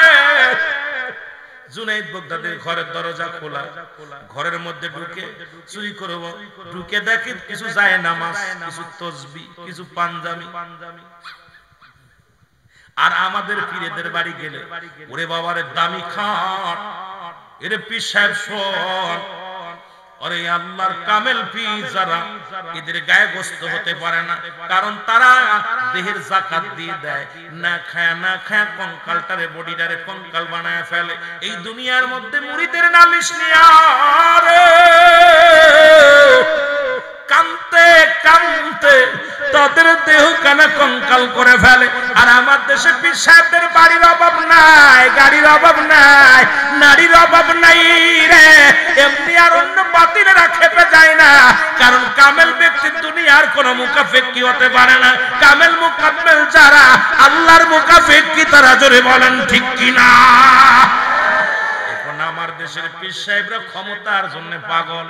জুনাইদ বাগদাদের ঘরের দরজা খোলা ঘরের মধ্যে ঢুকে চুরি করব ঢুকে দেখি কিছু যায় নামাজ কিছু তাসবিহ কিছু পাঞ্জাবি আর আমাদের পীরদের বাড়ি গেলে ওরে বাবারে দামি খাট এর পীর সাহেব শোন আরে আল্লাহর কামেল পীর যারা এদের গায়ে গোশত হতে পারে না কারণ তারা দেহের যাকাত দিয়ে দেয় না খায় কঙ্কালটারে বডিটারে কঙ্কাল বানায় ফেলে এই দুনিয়ার মধ্যে মুরিদের নালিশ নিয়া রে কানতে কানতে তাদের দেহ কানা কঙ্কাল করে ফেলে আর আমার দেশে পীর সাহেবদের বাড়ির অভাব নাই গাড়ির অভাব নাই নারীর অভাব নাই রে এমনি আর অন্য বাতিলেরা খেপে যায় না কারণ কামেল ব্যক্তি দুনিয়ার কোন মুকাফিক কি হতে পারে না কামেল মুকাম্মেল যারা আল্লাহর মুকাফিক কি তারা জোরে বলেন ঠিক কি না এখন আমার দেশের পীর সাহেবরা ক্ষমতার জন্য পাগল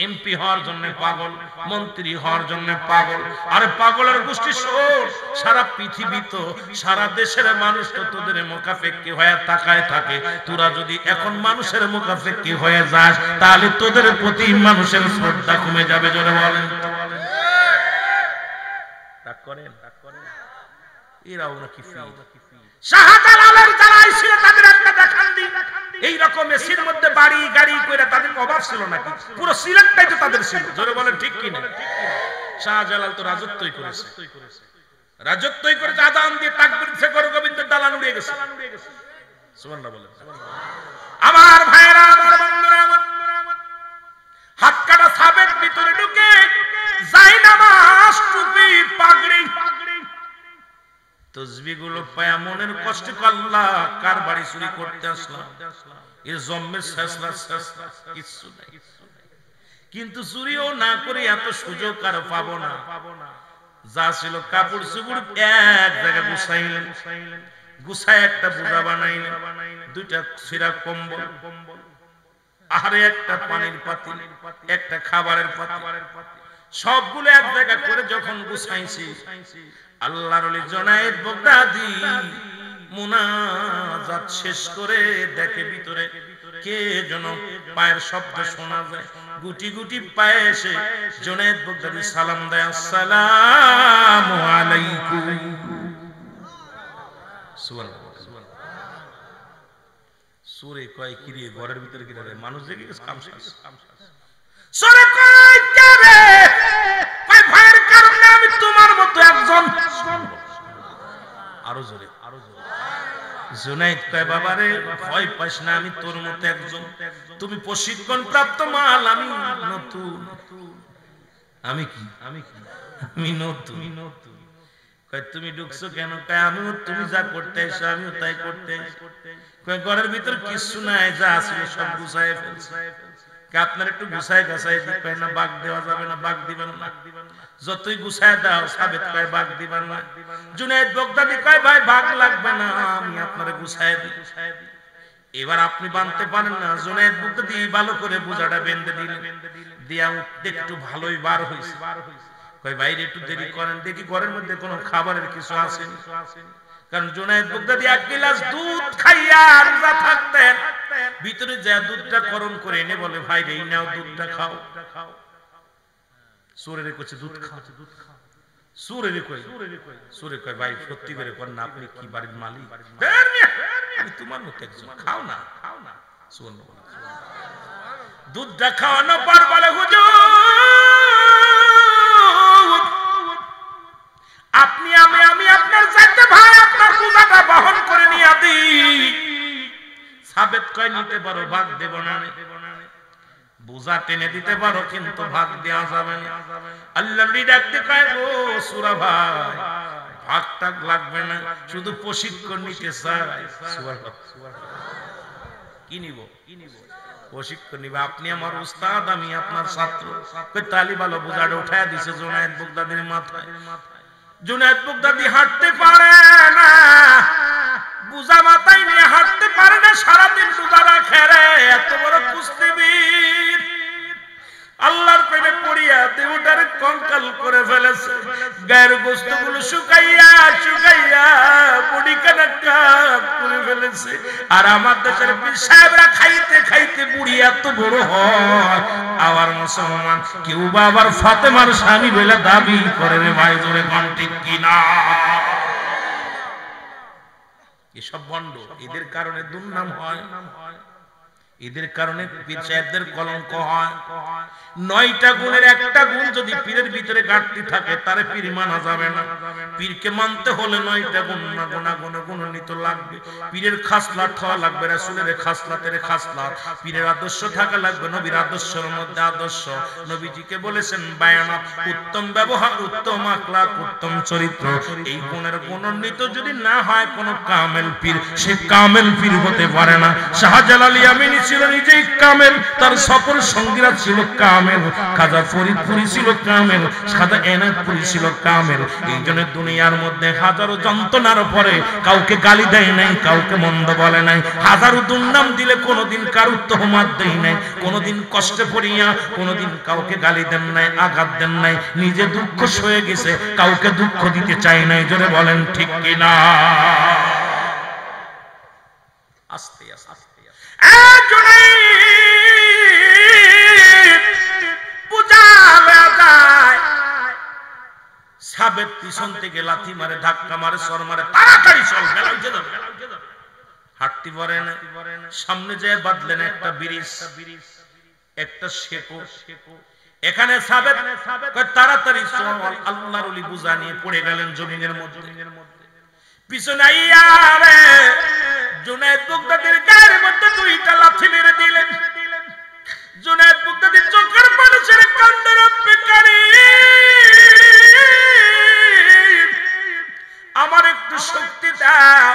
এমপি হওয়ার জন্য পাগল মন্ত্রী হওয়ার জন্য পাগল আরে পাগলের গোষ্ঠী শোন সারা পৃথিবী তো সারা দেশের মানুষ তো তোদের মুকাফিকি হয়ে তাকায় থাকে তোরা যদি এখন মানুষের মুকাফিকি হয়ে যাস তাহলে তোদের প্রতি মানুষের শ্রদ্ধা কমে যাবে জোরে বলেন রাগ করেন এরাও নাকি শাহজালালের যারা ছিল তাদের একটা দেখান দিন এই রকম এসির মধ্যে বাড়ি গাড়ি কইরা তাদের অভাব ছিল নাকি পুরো সিলেটটাই তো তাদের ছিল জোরে বলেন ঠিক কি না শাহজালাল তো রাজত্বই করেছে আযান দিয়ে তাকবীর দিতে করে গোবিন্দের দালান উড়ে গেছে সুবহানাল্লাহ বলেন আমার ভাইরা আমার বন্ধুরা হাত কাটা সাবেত ভিতরে ঢুকে জায়নামাজ টুপি পাগড়ি তসবিহগুলো পায়া মনের কষ্ট আল্লাহ কার বাড়ি চুরি করতে আসলাম এর জম্মের শেষলা কিছু নাই কিন্তু চুরিও না করে এত সুযোগ আর পাবো না যা ছিল কাপড় চুপড় এক জায়গায় গুছাইলেন গুছায় একটা বোঝা বানাইলেন দুইটা ছিঁড়া কম্বল আর একটা পানির পাতিল একটা খাবারের পাতিল সবগুলো এক জায়গা করে যখন গুছাইছি আল্লাহর ওলি জুনায়েদ বাগদাদি মুনাজাত শেষ করে দেখে ভিতরে কে যেন পায়ের শব্দ শোনা যায় গুটি গুটি পায়ে এসে জুনায়েদ বাগদাদি সালাম দেয় আসসালামু আলাইকুম সুবহানাল্লাহ সুরে কয় কিরে ঘরের ভিতরে কি রে মানুষ দেখে কাম শেষ সুরে কয় কে কয় ভয়ের কারণে আমি তোমার মতো একজন আরো জোরে জুনাইদ কয় বাবা রে ভয় পাস না আমি তোর মতো একজন তুমি প্রশিক্ষণ প্রাপ্ত মাল আমি নতুন আমি নতুন কয় তুমি ঢুকছো কেন কয় আমিও তুমি যা করতে এসো আমিও তাই করতে কয় ঘরের ভিতর কিছু নাই যা আসলে সব গুছায় ফেলছে আপনার একটু গুছায় গাছায় দিই কয় না বাগ দেওয়া যাবে না বাগ দিবেন না যতই গুছায় দাও সাবেত কয় বাগ দিবেন না জুনাইদ বাগদাদি কয় ভাই বাগ লাগবে না আমি আপনারে গুছায় দিই এবার আপনি বানতে পারেন না জুনাইদ বাগদাদি ভালো করে বুঝাটা বেঁধে দিলেন দিয়া উঠতে একটু ভালোই বার হইছে কয় বাইরে একটু দেরি করেন দেখি ঘরের মধ্যে কোনো খাবারের কিছু আছে কারণ জুনাইদ বাগদাদি এক গ্লাস দুধ খাইয়া রোজা থাকতেন ভিতরে যা দুধটা গরম করে এনে বলে ভাই রে নাও দুধটা খাও সুরে কইছে দুধ খাও সুরে কয় ভাই সত্যি করে কোন না আপনি কি বাড়ির মালিক আমি তোমার মতো একজন খাও না সুবহান দুধটা খাওয়ানো পর বলে হুজুর আপনি আমি আপনার চাইতে ভাই আপনার পূজাটা বহন করে নিয়ে দিই সাবেত কয় নিতে পারো ভাগ দেব না বোঝা টেনে দিতে পারো কিন্তু ভাগ দেওয়া যাবে না আল্লাহর ডাকতে কয় গো সূরা ভাই ভাগটা লাগবে না শুধু প্রশিক্ষণ নিতে চাই সুবহানাল্লাহ কি নিব প্রশিক্ষণ নিবে আপনি আমার উস্তাদ আমি আপনার ছাত্র কই তালি ভালো বোঝাটা উঠায় দিছে জুনাইদ বাগদাদির মাথায় জুনাইদ বাগদাদি হাঁটতে পারে না বুঝা মাথায় নিয়ে হাঁটতে পারে না সারাদিন রোজা রাখে রে এত বড় কুস্তিবীর আল্লাহর প্রেমে পড়িয়া দেহটারে কঙ্কাল করে ফেলেছে গায়ের গোশতগুলো শুকাইয়া বডি কাটা করে ফেলেছে আর আমার দেশের পীর সাহেবরা খাইতে বুড়ি এত বড় হয় আবার মুসলমান কেউ বা আবার ফাতেমার স্বামী বলে দাবি করে রে ভাই জোরে কোন ঠিক কিনা এসব বন্ড এদের কারণে দুর্নাম হয় এদের কারণে পীর সাহেবদের কলঙ্ক হয় 9টা গুণের একটা গুণ যদি পীরের ভিতরে ঘাটতি থাকে তারে পীর মানা যাবে না পীরকে মানতে হলে 9টা গুণ না গুণান্বিত লাগবে পীরের খাসলাত হওয়া লাগবে রাসূলের খাসলাতের খাসলাত পীরের আদর্শ থাকা লাগবে নবীর আদর্শের মধ্যে আদর্শ নবীজিকে বলেছেন বায়ানাত উত্তম ব্যবহার উত্তম আখলাক উত্তম চরিত্র এই গুণের গুণান্বিত যদি না হয় কোন কামেল পীর সে কামেল পীর হতে পারে না শাহজালাল ইয়ামিনী ছিল নিজেই কামেল তার সকল সঙ্গীরা ছিল কামেল খাজা ফরিদপুরি ছিল কামেল সাদা এনায়তপুরি ছিল কামেল এইজন্য দুনিয়ার মধ্যে হাজারো যন্ত্রণার পরে কাউকে গালি দেয় নাই কাউকে মন্দ বলে নাই হাজারো দুর্নাম দিলে কোনোদিন কারো তোহমাত দেয় নাই কোনোদিন কষ্টে পড়িয়া কোনোদিন কাউকে গালি দেন নাই আঘাত দেন নাই নিজে দুঃখ সয়ে গেছে কাউকে দুঃখ দিতে চাই নাই জোরে বলেন ঠিক কিনা আস্তে আস্তে সাবেত পিছন থেকে লাথি মারে ধাক্কা মারে সর মারে তাড়াতাড়ি চল বেলা উঠে যাবে হাঁটতে পারে না সামনে যায় বাঁধলেন একটা ব্রিজ একটা শেকো এখানে সাবেত তাড়াতাড়ি চল আল্লাহর ওলি বুঝা নিয়ে পড়ে গেলেন জমিনের মধ্যে পিছনে আইয়া রে জুনাইদ বাগদাদির গায়ের মধ্যে 2টা লাথি মেরে দিলেন জুনাইদ বাগদাদির চোখের পানি ছেড়ে কান্দে রব্বে কারীম আমার একটু শক্তি দাও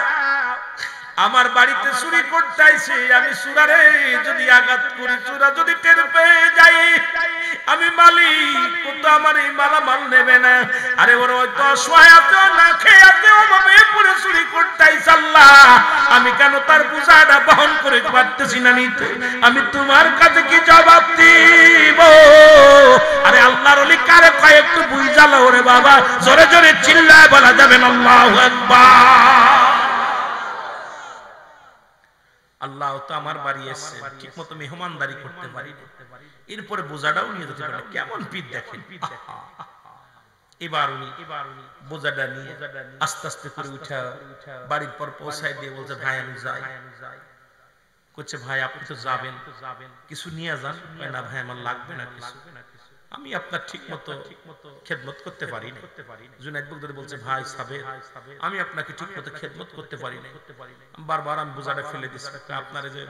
আমার বাড়িতে চুরি করতে আইছে আমি চুরারে যদি আঘাত করি চুরা যদি টের পেয়ে যাই আমি মালিক তো আমার এই মালামাল নেবে না আরে ওর হয়তো অসহায় আছে না খেয়ে আছে ওভাবে পুরো চুরি করতে আইছে আল্লাহ আমি কেন তার বোঝাটা বহন করে পারতেছি না নিতে আমি তোমার কাছে কি জবাব দিব আরে আল্লাহর ওলি কারে কয় একটু বুঝালো ওরে বাবা জোরে জোরে চিল্লায় বলা যাবে না আল্লাহু আকবার আল্লাহ তো আমার বাড়ি এসেছে ঠিকমতো মেহমানদারি করতে পারি এরপরে বোঝাটাও নিয়ে যেতে পারে কেমন পীর দেখেন এবার উনি বোঝাটা নিয়ে আস্তে আস্তে করে উঠা বাড়ির পর পৌঁছায় দিয়ে বলছে ভাই আমি যাই করছে ভাই আপনি তো যাবেন, কিছু নিয়ে যান। না ভাই আমার লাগবে না কিছু, আমি আপনার ঠিক মতো খেদমত করতে পারি না। জুনায়েদ বগদাদি বলছে ভাই সাবের, আমি আপনাকে ঠিক মতো খেদমত করতে পারি না। বারবার আমি বোঝাটা ফেলে দিচ্ছি, আপনার যে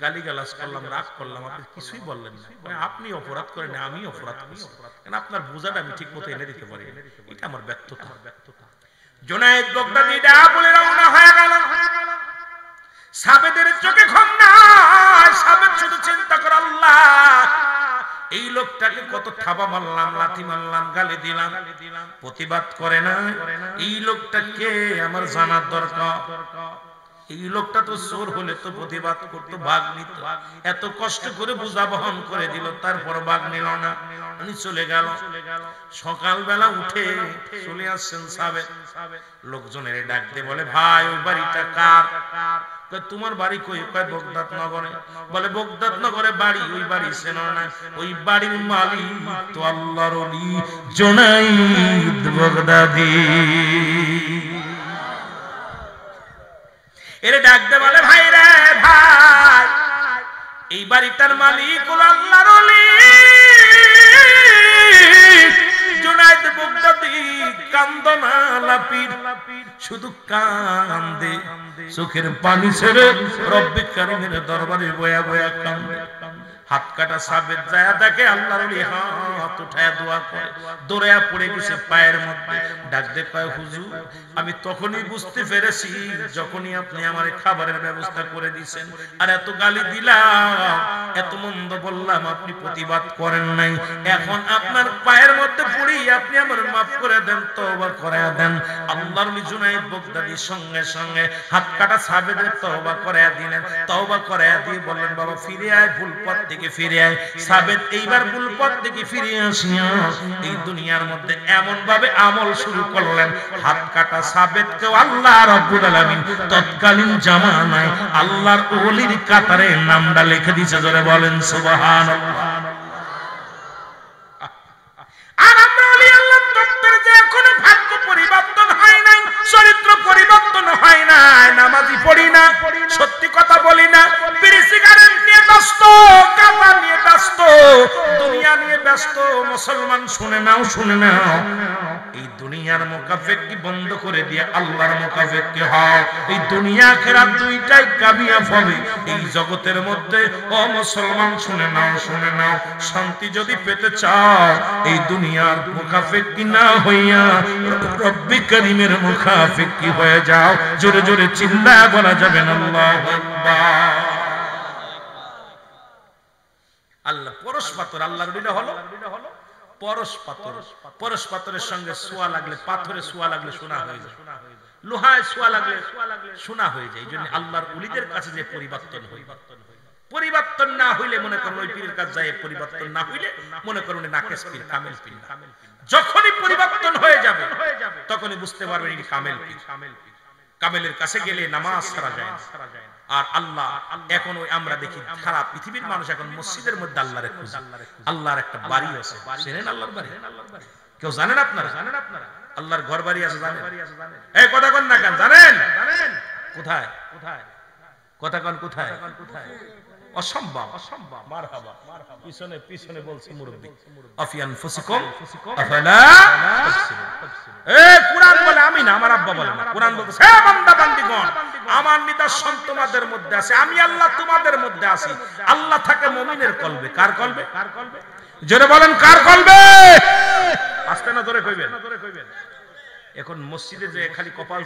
গালিগালাজ করলাম, রাগ করলাম, আপনি কিছুই বললেন না। আপনি অপরাধ করেন না, আমি অপরাধ করছি, কারণ আপনার বোঝাটা আমি ঠিক মতো এনে দিতে পারি না, এটা আমার ব্যর্থতা। জুনায়েদ বগদাদি ডা বলে রওনা হয়ে গেল। সাবেদের চোখে ঘুম নাই, সাবেদ শুধু চিন্তা করে আল্লাহ এই লোকটাকে কত থাবা মারলাম, লাথি মারলাম, গালি দিলাম, প্রতিবাদ করে না। এই লোকটাকে আমার জানার দরকার। এই লোকটা তো চোর হলে তো প্রতিবাদ করতো, ভাগ নিত, এত কষ্ট করে বোঝা বহন করে দিল, তারপর ভাগ নিল না, উনি চলে গেল। সকালবেলা উঠে চলে আসছেন সাবেদ, লোকজনের ডাক দিয়ে বলে ভাই ওই বাড়িটা কার? তোমার বাড়ি কই? কয় বগদাদ নগরে। বলে বগদাদ নগরে বাড়ি, ওই বাড়ি চেনো না? ওই বাড়ির মালিক তো আল্লাহর ওলি জুনায়েদ বগদাদি। এর ডাক দে বলে ভাই রে ভাই, এই বাড়িটার মালিক হলো আল্লাহর ওলি জুনায়েদ বগদাদি। কান্দো না লাপির, শুধু কান্দে, চোখের পানি ছেড়ে রব্বে কারীমের দরবারে বয়া বয়া কান্দে। হাত কাটা সাবেদ যায় দেখে আল্লাহর ওলি হাত উঠায় দোয়া করে, দৌড়ায়া পড়ে গেছে পায়ের মধ্যে। ডাক দে কয় হুজুর আমি তখনই বুঝতে পেরেছি যখনই আপনি আমার খাবারের ব্যবস্থা করে দিয়েছেন, আর এত গালি দিলাম, এত মন্দ বললাম, আপনি প্রতিবাদ করেন নাই। এখন আপনার পায়ের মধ্যে পড়ি, আপনি আমার মাফ করে দেন, তওবা করে দেন। আল্লাহর ওলি জুনায়েদ বগদাদি সঙ্গে সঙ্গে হাত কাটা সাবেদের তওবা করে দিলেন। তওবা করে দিয়ে বললেন বাবা ফিরে আয়, ভুল পথ থেকে ফিরে আয়। সাবেদ এইবার ভুল পথ থেকে ফিরে আসিয়া এই দুনিয়ার মধ্যে এমন ভাবে আমল শুরু করলেন, হাত কাটা সাবেদকে আল্লাহ রাব্বুল আলামিন তৎকালীন জামানায় আল্লাহর ওলির কাতারে নামটা লিখে দিয়েছে। জোরে বলেন সুবহানাল্লাহ। আর আমরা ওলি আল্লাহ তত্ত্বের যে এখনো ভাগ্য পরিবর্তন হয় নাই, চরিত্র পরিবর্তন হয় নাই, নামাজি পড়ি না, সত্যি কথা বলি না, বিড়ি সিগারেট নিয়ে ব্যস্ত, গাঁজা নিয়ে ব্যস্ত, দুনিয়া নিয়ে ব্যস্ত। মুসলমান শুনে নাও, শুনে নাও, এই দুনিয়ার মুকাফেকি বন্ধ করে দিয়ে আল্লাহর মুকাফেকি হও। এই দুনিয়া আখিরাত দুইটাই কামিয়াব হবে এই জগতের মধ্যে। ও মুসলমান শুনে নাও, শুনে নাও, শান্তি যদি পেতে চাও এই দুনিয়ার মুকাফেকি না হইয়া রব্বে কারীমের মুকাফেকি হয়ে যাও। জোরে জোরে চিল্লায়া বলা যাবে না আল্লাহু আকবার। আল্লাহ পরশ পাথর, আল্লাহর ওলিটা হলো পরশ পাথর। পরশ পাথরের সঙ্গে সোয়া লাগলে, পাথরে সোয়া লাগলে সোনা হয়ে যায়, লোহায় সোয়া লাগলে সোনা হয়ে যায়। এই জন্য আল্লাহর ওলিদের কাছে যে পরিবর্তন হয়, পরিবর্তন না হইলে মনে করুন ওই পীরের কাছে যায়, পরিবর্তন না হইলে মনে করুন নাকেশ পীর, কামেল পীর। যখনই পরিবর্তন হয়ে যাবে তখনই বুঝতে পারবেন এই কামেল পীর। কামেলের কাছে গেলে নামাজ ছাড়া যায় না। আর আল্লাহ এখন ওই আমরা দেখি সারা পৃথিবীর মানুষ এখন মসজিদের মধ্যে আল্লাহরে খুঁজে। আল্লাহর একটা বাড়ি আছে, জানেন আল্লাহর বাড়ি? কেউ জানেন আপনারা? আল্লাহর ঘর বাড়ি আছে জানেন? এই কথা কোন না কেন জানেন? কোথায়? কথা কোন কোথায়? অসম্ভব, অসম্ভব। মারহাবা, পিছনে পিছনে বলছে মুরব্বি, আফিয়ান ফুসিকুম আফালা তাবসিরুন। এই কুরআন বলে, আমি না, আমার আব্বা বলে না। কুরআন বলতেছে হে বান্দা বান্দীগণ, আমার নিদর্শন তোমাদের মধ্যে আছে, আমি আল্লাহ তোমাদের মধ্যে আছি। আল্লাহ থাকে মুমিনের কলবে। কার কলবে? জোরে বলেন কার কলবে? আস্তে না জোরে কইবেন। এখন মসজিদে যে খালি কপাল